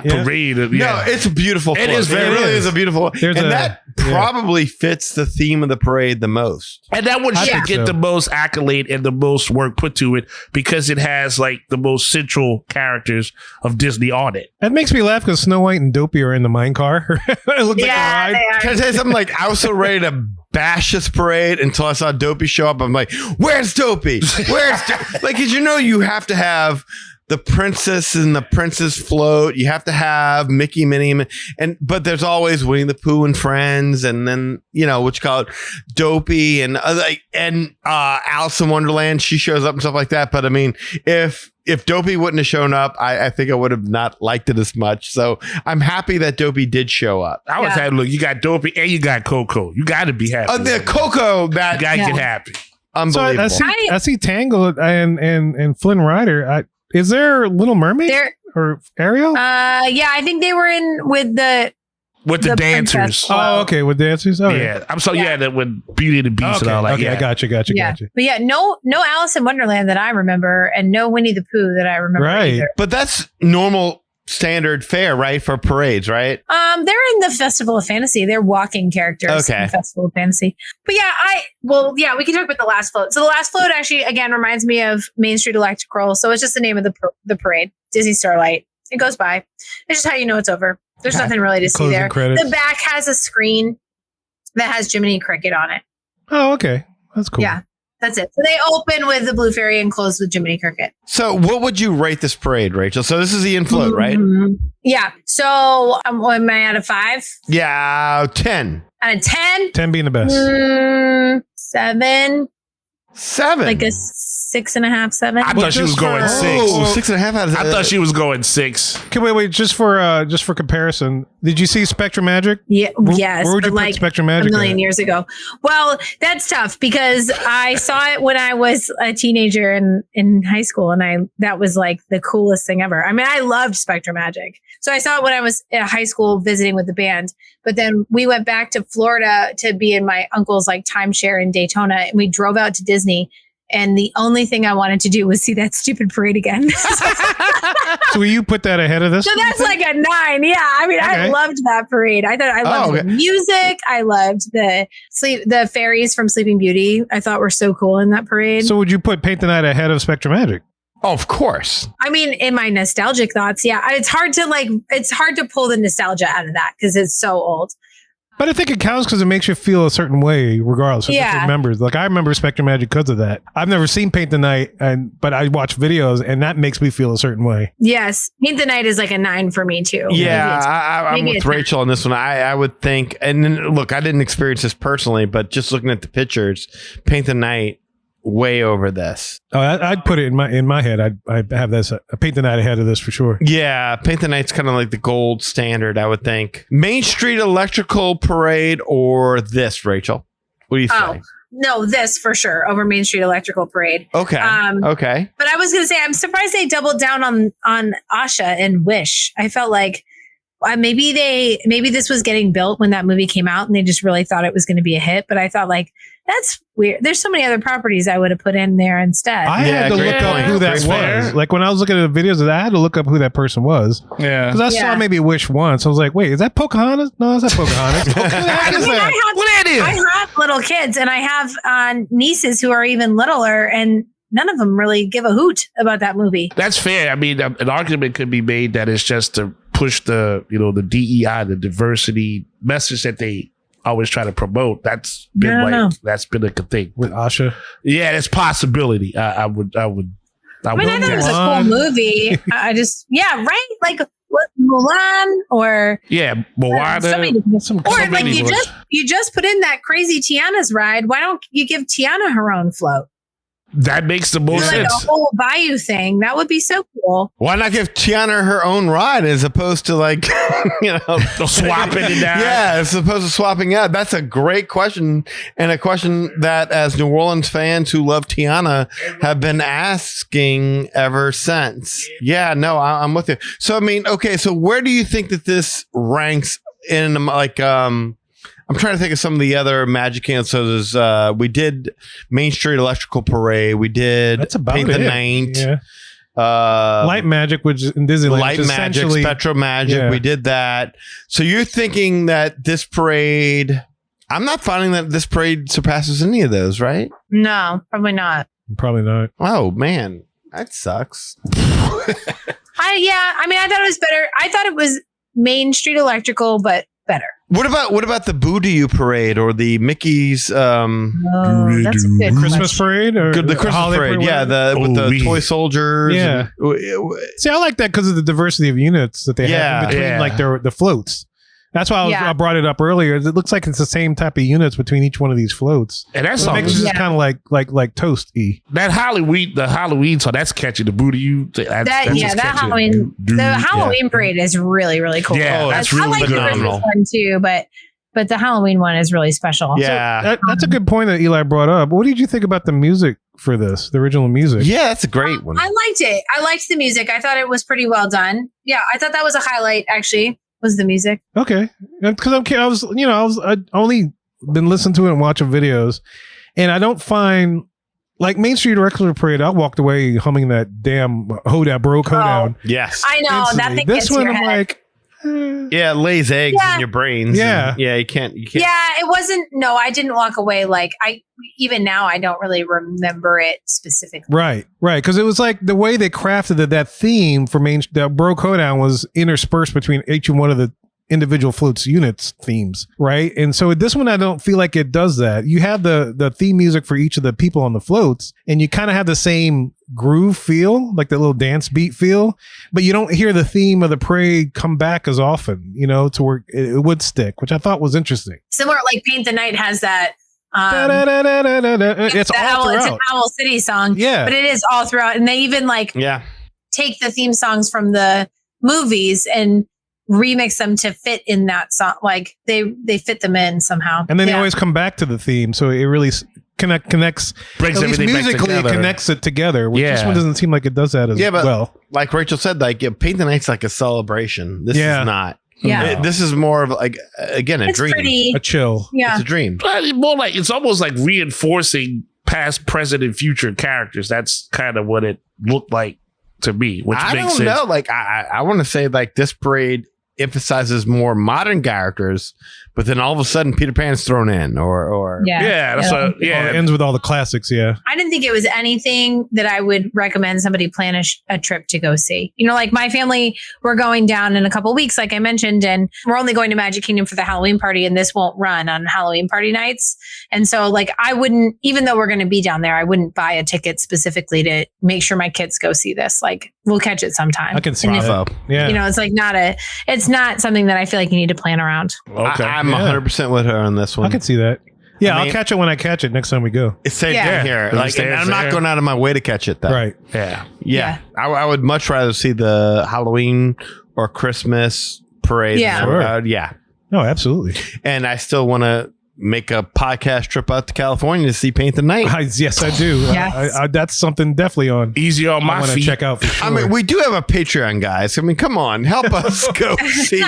parade. No, it's a beautiful float. It really is a beautiful. That probably fits the theme of the parade the most. And that one should get the most accolade and the most work put to it because it has like the most central characters of Disney on it. That makes me laugh because Snow White and Dopey are in the mine car. It looks like a ride. Can I tell you something? Like, I was so ready to bash this parade until I saw Dopey show up. I'm like, where's Dopey? Where's like, because you have to have the princess and the princess float. You have to have Mickey, Minnie, but there's always Winnie the Pooh and friends, and then what you call it, Dopey and Alice in Wonderland. She shows up and stuff like that. But I mean, if Dopey wouldn't have shown up, I think I would have not liked it as much. So I'm happy that Dopey did show up. I was happy. Look, you got Dopey and you got Coco. You got to be happy. The Coco, you got to get happy. Unbelievable. So I see Tangled and Flynn Rider. Is there Little Mermaid There, or Ariel? yeah, I think they were in with the dancers. princess. Oh, okay, with dancers. Oh, Yeah, I'm sorry. Yeah, that with Beauty and the Beast Okay, and all that. okay, Yeah, I got you. Yeah, but yeah, no Alice in Wonderland that I remember, and no Winnie the Pooh that I remember Right. either. But that's normal standard fare, right? For parades, right? They're in the Festival of Fantasy. They're walking characters in the Festival of Fantasy. But yeah, we can talk about the last float. So the last float actually, again, reminds me of Main Street Electrical. So it's just the name of the parade, Disney Starlight. It goes by. It's just how you know it's over. There's nothing really to see Closing there. credits. The back has a screen that has Jiminy Cricket on it. Oh, okay. That's cool. Yeah, that's it. So they open with the Blue Fairy and close with Jiminy Cricket. So what would you rate this parade, Rachel? So this is the infloat, right? Yeah. So am I out of 5? Yeah, 10. Out of 10? 10 being the best. 7. 7. Like a 6.5, 7. I thought she was going 6. Oh, 6.5 out of I thought she was going 6. Okay, wait. Just for comparison, did you see Spectrum Magic? Yeah, yes. Where would you but put Spectrum Magic? A million years ago. Well, that's tough because I saw it when I was a teenager in high school, and that was like the coolest thing ever. I mean, I loved Spectrum Magic. So I saw it when I was at high school visiting with the band. But then we went back to Florida to be in my uncle's like timeshare in Daytona, and we drove out to Disney. And the only thing I wanted to do was see that stupid parade again. So will you put that ahead of this? So that's like a 9. Yeah. I mean, I loved that parade. I thought I loved the music. I loved the fairies from Sleeping Beauty. I thought were so cool in that parade. So would you put Paint the Night ahead of Spectrum Magic? Oh, of course. I mean, in my nostalgic thoughts, yeah. It's hard to pull the nostalgia out of that because it's so old. But I think it counts because it makes you feel a certain way, regardless. Yeah. Remembers. Like I remember Spectrum Magic because of that. I've never seen Paint the Night, but I watch videos, and that makes me feel a certain way. Yes, Paint the Night is like a 9 for me too. Yeah, I'm with Rachel on this one. I would think, and then, look, I didn't experience this personally, but just looking at the pictures, Paint the Night way over this. Oh, I'd put it in my head. I'd have this Paint the Night ahead of this for sure. Yeah, Paint the Night's kind of like the gold standard, I would think. Main Street Electrical Parade or this, Rachel? What do you think? No, this for sure over Main Street Electrical Parade. Okay. Okay. But I was going to say, I'm surprised they doubled down on Asha and Wish. I felt like maybe this was getting built when that movie came out and they just really thought it was going to be a hit. But I thought like, that's weird. There's so many other properties I would have put in there instead. I had to look up who that was. Like when I was looking at the videos of that, I had to look up who that person was. Yeah. Because I saw maybe Wish once. I was like, wait, is that Pocahontas? No, it's not Pocahontas. I have little kids and I have nieces who are even littler and none of them really give a hoot about that movie. That's fair. I mean, an argument could be made that it's just to push the DEI, the diversity message that they always try to promote. That's been that's been a good thing with Asha. Yeah, there's possibility. I mean, I thought it was a cool movie. Right? Like what, Mulan or Moana. Or like you just put in that crazy Tiana's ride. Why don't you give Tiana her own float? That makes the most sense. Like a whole bayou thing. That would be so cool. Why not give Tiana her own ride as opposed to like, swapping it down? Yeah, as opposed to swapping out. That's a great question, and a question that as New Orleans fans who love Tiana have been asking ever since. Yeah, no, I'm with you. So, I mean, okay, so where do you think that this ranks in like, I'm trying to think of some of the other Magic answers. We did Main Street Electrical Parade. We did Paint the Night. Yeah. Light Magic, which is in Disneyland. Light Magic, Spectrum Magic. Yeah. We did that. So you're thinking that this parade... I'm not finding that this parade surpasses any of those, right? No, probably not. Probably not. Oh, man. That sucks. I thought it was better. I thought it was Main Street Electrical, but better. What about the Boo to You parade or the Mickey's that's a good Christmas parade or the Christmas parade? Yeah, with the toy soldiers. Yeah. See, I like that because of the diversity of units that they have in between, like the floats. That's why I brought it up earlier. It looks like it's the same type of units between each one of these floats. And that's makes it just kind of like toast-y. That Halloween song, that's catchy. The Boo to You. That Halloween parade is really, really cool. Yeah, that's really I like the Christmas one too, but but the Halloween one is really special. Yeah. That's a good point that Eli brought up. What did you think about the music for this, the original music? Yeah, that's a great one. I liked it. I liked the music. I thought it was pretty well done. Yeah, I thought that was a highlight. Actually, was the music. Okay, because I only been listening to it and watching videos, and I don't find like Main Street Wrestler Parade. I walked away humming that damn Hoedown, Bro Hoedown. Yes. I know instantly. that thing This gets one, your I'm head. like, Yeah, it lays eggs Yeah. in your brains. Yeah. And, yeah, you can't. Yeah, it wasn't. No, I didn't walk away like even now, I don't really remember it specifically. right, because it was like the way they crafted it, that theme for that Bro Hoedown was interspersed between each and one of the individual floats units themes, right? And so this one, I don't feel like it does that. You have the theme music for each of the people on the floats, and you kind of have the same groove feel, like the little dance beat feel, but you don't hear the theme of the parade come back as often, to where it would stick, which I thought was interesting. Similar, like Paint the Night has that. It's all It's an throughout. Owl City song. Yeah. But it is all throughout. And they even take the theme songs from the movies and remix them to fit in that song. Like they fit them in somehow. And then they Yeah. always come back to the theme, so it really connects. Brings At least everything back musically, it together. connects it together. Which this Yeah. one doesn't seem like it does that as but well. like Rachel said, like Paint the Night's like a celebration. This Yeah. is not. Yeah. This is more of like again a It's dream. pretty. A chill. Yeah. It's a dream. But more like it's almost like reinforcing past, present, and future characters. That's kind of what it looked like to me, which I makes don't sense. know. Like I want to say like this parade emphasizes more modern characters, but then all of a sudden Peter Pan's thrown in, or Yeah, that's what. It Yeah, ends with all the classics. Yeah. I didn't think it was anything that I would recommend somebody plan a trip to go see. Like my family, we're going down in a couple weeks, like I mentioned, and we're only going to Magic Kingdom for the Halloween party, and this won't run on Halloween party nights. And so, like, I wouldn't, even though we're going to be down there, I wouldn't buy a ticket specifically to make sure my kids go see this. Like, we'll catch it sometime. I can see And if- that. Yeah. it's like it's not something that I feel like you need to plan around. okay. I'm Yeah. 100% with her on this one. I can see that. Yeah, I mean- I'll catch it when I catch it next time we go. It's safe Yeah. down here. Yeah. Like, and I'm not There. going out of my way to catch it. Though. Right. yeah. Yeah. I would much rather see the Halloween or Christmas parade. Yeah. Sure. Yeah. No, absolutely. And I still want to make a podcast trip out to California to see Paint the Night. Yes, I do. Yes. That's something definitely on. Easy on I my want to feet. check out for sure. I mean, we do have a Patreon, guys. I mean, come on, help us go see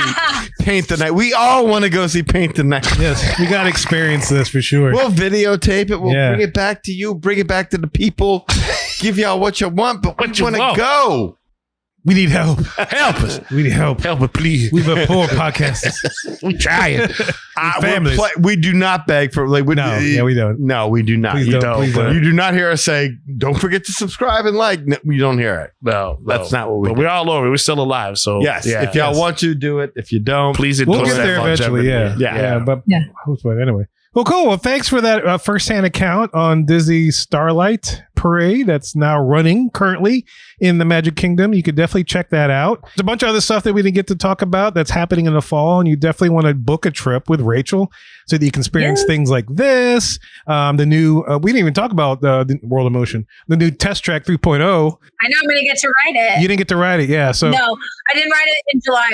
Paint the Night. We all want to go see Paint the Night. yes, we got to experience this for sure. We'll videotape it. We'll Yeah. bring it back to you. Bring it back to the people. Give y'all what you want, but we What you want to want. go. we need help. Help us. We need help. Help us, please. We've been poor podcasters. We trying. families. We do not beg for like. No, yeah, we don't. No, we do not. Please You don't. Please don't. You do not hear us say, "Don't forget to subscribe and like." No, we don't hear it. No, That's not what we But do. we're all over. We're still alive. So Yes, yeah. if y'all want to do it, if you don't, please We'll endorse get that there eventually. longevity. Yeah. But Yeah. anyway. Well, cool. Well, thanks for that first-hand account on Disney's Starlight Parade that's now running currently in the Magic Kingdom. You could definitely check that out. There's a bunch of other stuff that we didn't get to talk about that's happening in the fall, and you definitely want to book a trip with Rachel so that you can experience things like this. The new, we didn't even talk about the World of Motion, the new Test Track 3.0. I know I'm going to get to ride it. You didn't get to ride it, yeah. So No, I didn't ride it in July,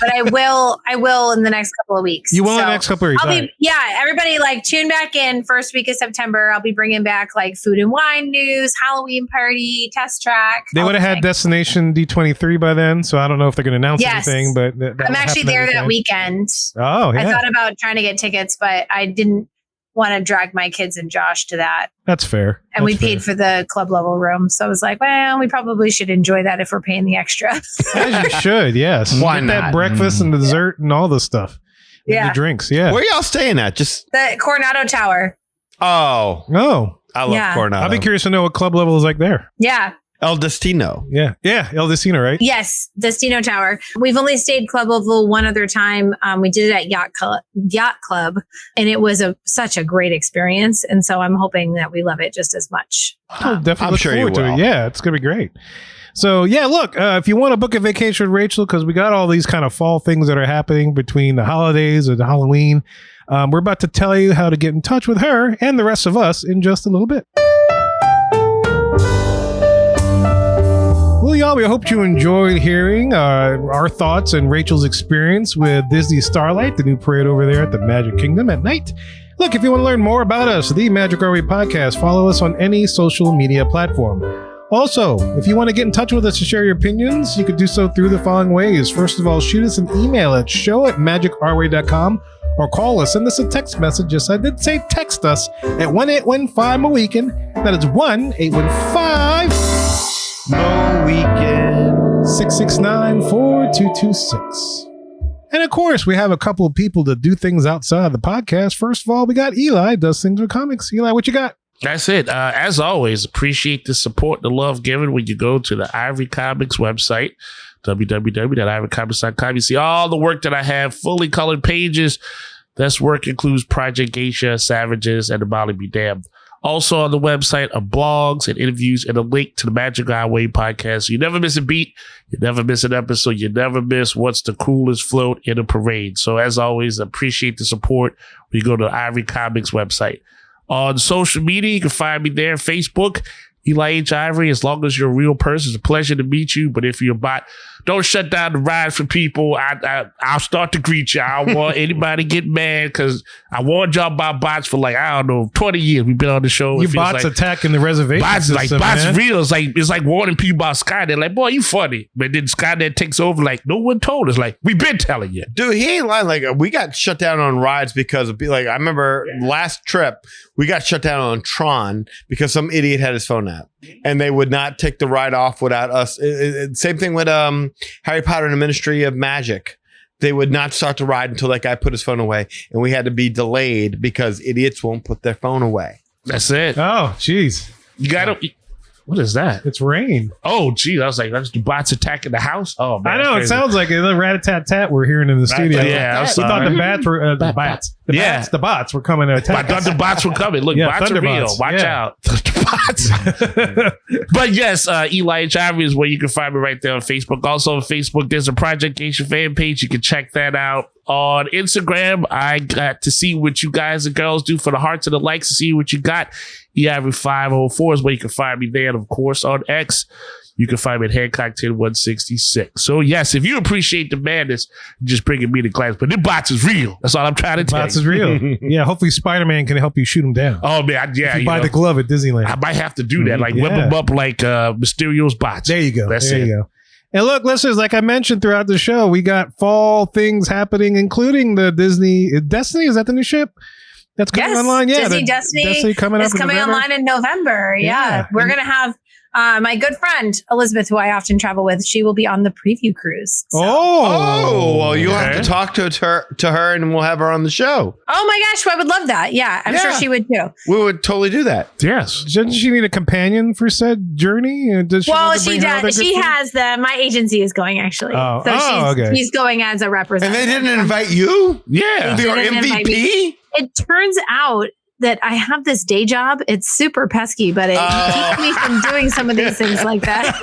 but I will. I will in the next couple of weeks. you will in So the next couple of weeks. I'll All be, everybody like tune back in first week of September. I'll be bringing back like food and wine news, Halloween party, test track. They all would have the had things. Destination D23 by then, so I don't know if they're going to announce Yes. anything, but I'm actually there that weekend. Oh, I yeah. thought about trying to get tickets, but I didn't want to drag my kids and Josh to that. That's fair. And we That's paid for the club level room. So I was like, well, we probably should enjoy that if we're paying the extra. As you should, yes. Why Get that not? breakfast and dessert and all the stuff. And Yeah. the drinks, yeah. where y'all staying at? Just The Coronado Tower. oh, Oh, I love Yeah. Coronado. I'll be curious to know what club level is like there. Yeah. El Destino. Yeah. Yeah. El Destino, right? Yes, Destino Tower. We've only stayed club level one other time. We did it at Yacht Club, and it was such a great experience. And so I'm hoping that we love it just as much. I'll definitely I'm look sure you forward to it. will. Yeah, it's going to be great. So, yeah, look, if you want to book a vacation with Rachel, because we got all these kind of fall things that are happening between the holidays and Halloween, we're about to tell you how to get in touch with her and the rest of us in just a little bit. Will y'all Well, we hope you enjoyed hearing our thoughts and Rachel's experience with Disney Starlight, the new parade over there at the Magic Kingdom at night. Look, if you want to learn more about us, the Magic Our Way podcast, follow us on any social media platform. Also, if you want to get in touch with us to share your opinions, you could do so through the following ways. First of all, shoot us an email at show@magicourway.com or call us, send us a text message. Yes, I did say text us at 1-815-MOWEEKEND. That is 1-815-MOWEEKEND 669-4226. And of course, we have a couple of people that do things outside the podcast. First of all, we got Eli, does things with comics. Eli, what you got? That's it. As always, appreciate the support, the love given when you go to the Ivory Comics website, www.ivorycomics.com. You see all the work that I have, fully colored pages. This work includes Project Geisha, Savages, and The Molly Be Damned. Also on the website are blogs and interviews and a link to the Magic Our Way podcast. So you never miss a beat. You never miss an episode. You never miss what's the coolest float in a parade. So as always, appreciate the support when you go to the Ivory Comics website. On social media, you can find me there. Facebook, Eli H. Ivory. As long as you're a real person, it's a pleasure to meet you. But if you're a bot, don't shut down the ride for people. I'll start to greet you. I don't want anybody to get mad because I warned y'all about bots for 20 years. We've been on the show. You bots attacking the reservation bots, system, bots man. real. It's like warning people about Skynet. Like, boy, you funny. But then Skynet takes over. Like, no one told us. Like, we've been telling you. Dude, he ain't lying. Like, we got shut down on rides because of, I remember last trip, we got shut down on Tron because some idiot had his phone out and they would not take the ride off without us. Same thing with Harry Potter and the Ministry of Magic. They would not start the ride until that guy put his phone away, and we had to be delayed because idiots won't put their phone away. That's it. Oh, jeez. You got to. What is that? It's rain. Oh, geez. I was like, that's the bots attacking the house. Oh, man. I know. It sounds like a rat-a-tat-tat we're hearing in the studio. Yeah, we thought the bats were the bats. The bots were coming to attack. I thought the bots were coming. Look, bots are real. Watch out. Bots. But yes, Eli H. Ivory is where you can find me right there on Facebook. Also on Facebook, there's a Project Geisha fan page. You can check that out. On Instagram, I got to see what you guys and girls do for the hearts and the likes to see what you got. Ivory504 is where you can find me there. And of course, on X, you can find me at Hancock 10166. So yes, if you appreciate the madness, just bringing me to class. But the bots is real. That's all I'm trying to tell you. Bots is real. Yeah, hopefully Spider-Man can help you shoot him down. Oh man, yeah. If you buy the glove at Disneyland. I might have to do that. Like whip them up like Mysterio's bots. There you go. That's there it. You go. And look, listeners, like I mentioned throughout the show, we got fall things happening, including the Disney Destiny. Is that the new ship that's coming online? Yeah, Disney Destiny coming is coming online in November. Yeah. We're going to have my good friend, Elizabeth, who I often travel with. She will be on the preview cruise. So. Well, you'll have to talk to her and we'll have her on the show. Oh my gosh, I would love that. Yeah, I'm sure she would too. We would totally do that. Yes. Doesn't she need a companion for said journey? Does she she does. She has my agency is going actually. Oh, so she's going as a representative. And they didn't invite you? Yeah. Your MVP? It turns out that I have this day job. It's super pesky, but it keeps me from doing some of these things like that.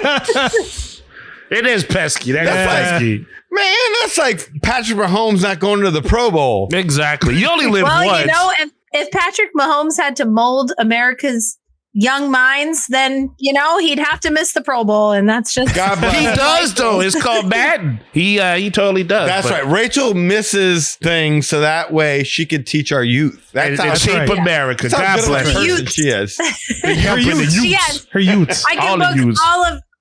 It is pesky. That's pesky. Man, that's like Patrick Mahomes not going to the Pro Bowl. Exactly. You only live once. Well, you know, if Patrick Mahomes had to mold America's young minds, then, you know, he'd have to miss the Pro Bowl. And that's just... God bless. He does, though. It's called Madden. He totally does. That's right. Rachel misses things so that way she could teach our youth. That's how shape America. God bless her. She is. Her youth. Her youth. I can book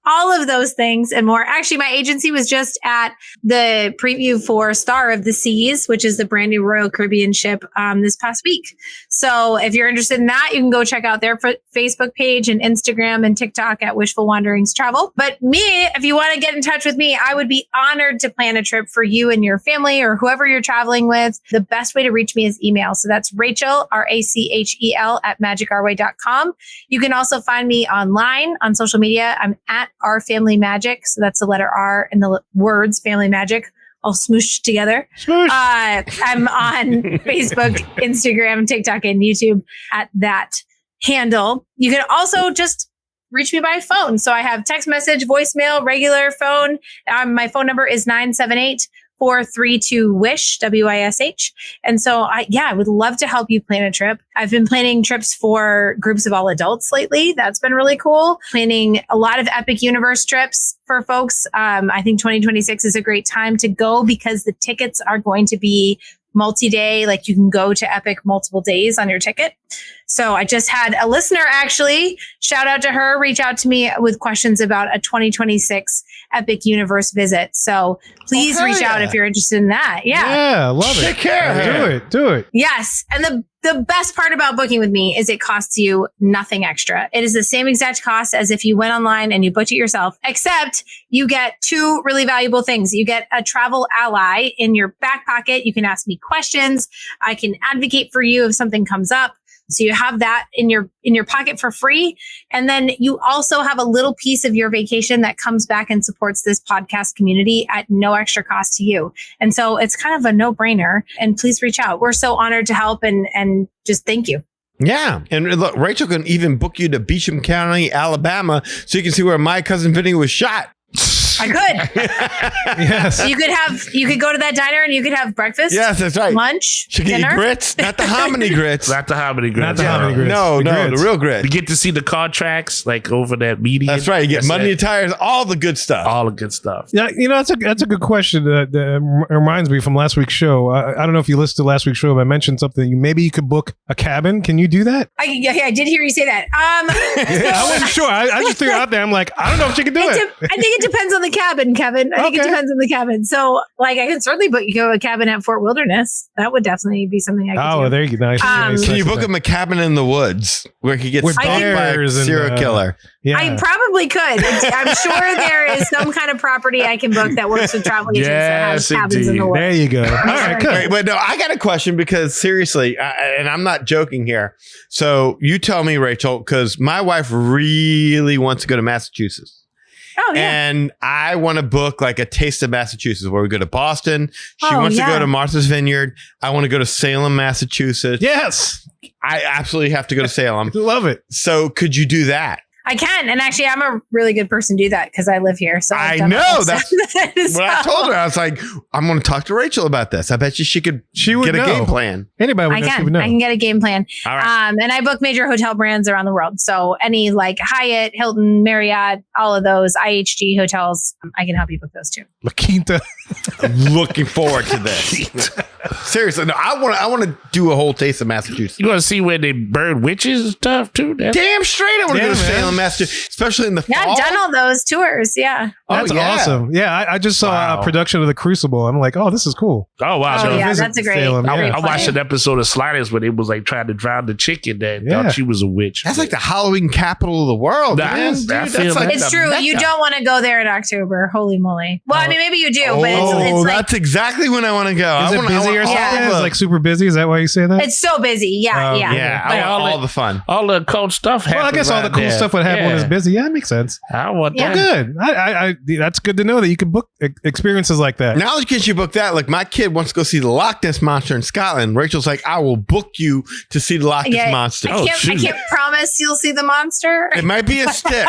all of those things and more. Actually, my agency was just at the preview for Star of the Seas, which is the brand new Royal Caribbean ship this past week. So if you're interested in that, you can go check out their Facebook page and Instagram and TikTok at Wishful Wanderings Travel. But me, if you want to get in touch with me, I would be honored to plan a trip for you and your family or whoever you're traveling with. The best way to reach me is email. So that's Rachel, RACHEL @magicourway.com. You can also find me online on social media. I'm at Our Family Magic. So that's the letter R and the words Family Magic all smooshed together. I'm on Facebook, Instagram, TikTok, and YouTube at that handle. You can also just reach me by phone. So I have text message, voicemail, regular phone. My phone number is 432-WISH, WISH. And so I would love to help you plan a trip. I've been planning trips for groups of all adults lately. That's been really cool. Planning a lot of Epic Universe trips for folks. I think 2026 is a great time to go because the tickets are going to be multi-day. Like you can go to Epic multiple days on your ticket. So I just had a listener actually, shout out to her, reach out to me with questions about a 2026 Epic Universe visit. So please reach out if you're interested in that. Yeah, love it. Take care of her. Do it. Yes. And the best part about booking with me is it costs you nothing extra. It is the same exact cost as if you went online and you booked it yourself, except you get two really valuable things. You get a travel ally in your back pocket. You can ask me questions. I can advocate for you if something comes up. So you have that in your pocket for free. And then you also have a little piece of your vacation that comes back and supports this podcast community at no extra cost to you. And so it's kind of a no-brainer. And please reach out. We're so honored to help and just thank you. Yeah. And look, Rachel can even book you to Beecham County, Alabama, so you can see where my cousin Vinny was shot. I could. Yes. You could go to that diner and you could have breakfast. Yes, that's right. Lunch, She can eat dinner. grits, not the hominy grits. Not the hominy grits. Not the hominy grits. No, grits. the real You grits. get to see the car tracks like over that median. That's right. You get money and tires, all the good stuff. all the good stuff. Yeah, that's a good question. That reminds me from last week's show. I don't know if you listened to last week's show, but I mentioned something. Maybe you could book a cabin. Can you do that? I did hear you say that. I wasn't sure. I just threw it out there. I'm like, I don't know if she can do it. I think it depends on the cabin, Kevin. I think it Okay. depends on the cabin. So, like, I can certainly book you a cabin at Fort Wilderness. That would definitely be something I could do. Oh, there you go. Nice. Can you book him a cabin in the woods where he gets With stalked by a bears and, serial killer? Yeah. I probably could. I'm sure there is some kind of property I can book that works with travel agents that has Yes, cabins in the indeed. woods. There you go. All right, good. Wait, but no, I got a question because seriously, and I'm not joking here. So you tell me, Rachel, because my wife really wants to go to Massachusetts. Oh, yeah. And I want to book like a taste of Massachusetts where we go to Boston. She Oh, wants to yeah. go to Martha's Vineyard. I want to go to Salem, Massachusetts. Yes. I absolutely have to go to Salem. Love it. So could you do that? I can. And actually, I'm a really good person to do that because I live here. So I've I done know. all That's that. When I told her, I was like, I'm going to talk to Rachel about this. I bet you she would know. get a game plan. Anybody would I know. She can. would know. I can get a game plan. All right. And I book major hotel brands around the world. So any like Hyatt, Hilton, Marriott, all of those IHG hotels, I can help you book those too. La Quinta. I'm looking forward to this. Seriously, no, I want to do a whole taste of Massachusetts. You want to see where they burn witches and stuff too? Damn straight, I want to Yeah, go to man. Salem, Massachusetts, especially in the Yeah, fall. I've done all those tours. Yeah. That's yeah. awesome. Yeah, I just saw Wow. a production of The Crucible. I'm like, oh, this is cool. Oh wow! Oh, So yeah. visit That's a great, Salem, I, great I watched play. an episode of Sliders where they was like trying to drown the chicken that Yeah. thought she was a witch. That's like the Halloween capital of the world, Nah, man. I Dude, feel that's that. like It's the true. You Mecca. don't want to go there in October. Holy moly. Well, I mean, maybe you do, but Oh, it's like, that's exactly when I want to go. Is I it wanna- busy I or want something? all It's the- like super busy. Is that why you say that? it's so busy. Yeah. Oh, yeah. yeah, I Like want all all the- the fun. all the cold stuff. Well, I guess all the cool stuff would happen when it's busy. Yeah, it makes sense. I want Yeah. that. Good. I that's good to know that you can book experiences like that. Now that you book that, like my kid wants to go see the Loch Ness Monster in Scotland. Rachel's like, I will book you to see the Loch Ness Yeah, Monster. Oh, I shoot. can't promise you'll see the monster. It might be a stick.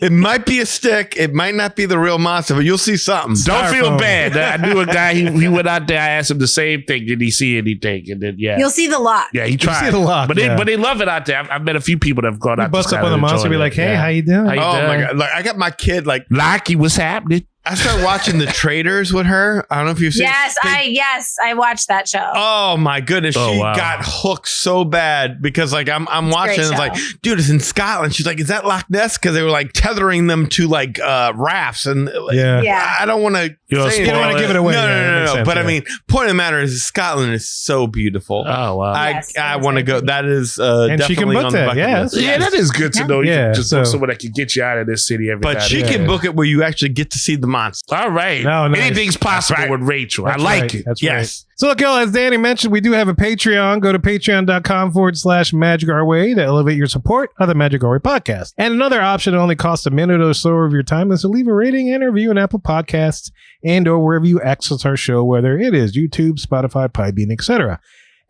It might be a stick. It might not be the real monster, but you'll see something. Don't feel Styrofoam. bad. I knew a guy. He went out there. I asked him the same thing. Did he see anything? And then You'll see the lot. yeah, he tried. see the lot, but yeah. they love it out there. I've met a few people that have gone You out. bust to up on the Scotland monster, and be enjoyed like, it. hey, Yeah. how you doing? How you Oh my doing? god! Like I got my kid. Like Lucky, what's happening? I started watching The Traders with her. I don't know if you've seen. Yes, I watched that show. Oh my goodness, Oh, she wow. got hooked so bad because like I'm watching. great It's like, show. dude, it's in Scotland. She's like, is that Loch Ness? Because they were like tethering them to like rafts and like, Yeah. Yeah. I don't want to. You don't You don't want to give it away. No, Yeah, no, that no, makes no. sense, But I yeah. mean, point of the matter is, Scotland is so beautiful. Oh wow. Yes, I that's want to very go. pretty. That is And she can definitely book on the that, bucket yeah. list. Yeah, that is good to know. You Yeah, can just so- book someone that can get you out of this city every But time. she Yeah. can book it where you actually get to see the monster. All right. No, nice. Anything's possible That's right. with Rachel. That's I like right. it. That's Yes. right. So look, y'all, as Danny mentioned, we do have a Patreon. Go to patreon.com/Magic Our Way to elevate your support of the Magic Our Way podcast. And another option that only costs a minute or so of your time is to leave a rating and review on Apple Podcasts and or wherever you access our show, whether it is YouTube, Spotify, Podbean, etc.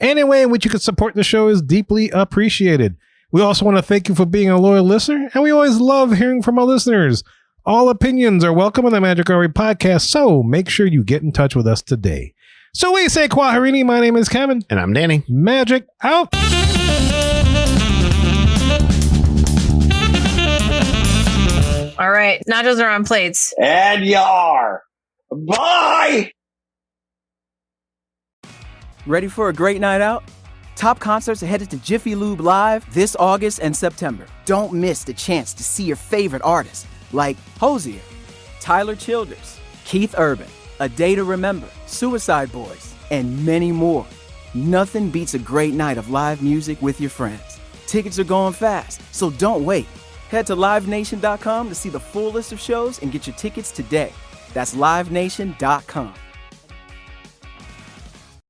Any way in which you can support the show is deeply appreciated. We also want to thank you for being a loyal listener, and we always love hearing from our listeners. All opinions are welcome on the Magic Our Way podcast, so make sure you get in touch with us today. So we say Kwaharini, my name is Kevin. And I'm Danny. Magic out. All right. Nachos are on plates. And yar. Bye. Ready for a great night out? Top concerts are headed to Jiffy Lube Live this August and September. Don't miss the chance to see your favorite artists like Hozier, Tyler Childers, Keith Urban, A Day to Remember, Suicide Boys, and many more. Nothing beats a great night of live music with your friends. Tickets are going fast, so don't wait. Head to livenation.com to see the full list of shows and get your tickets today. That's livenation.com.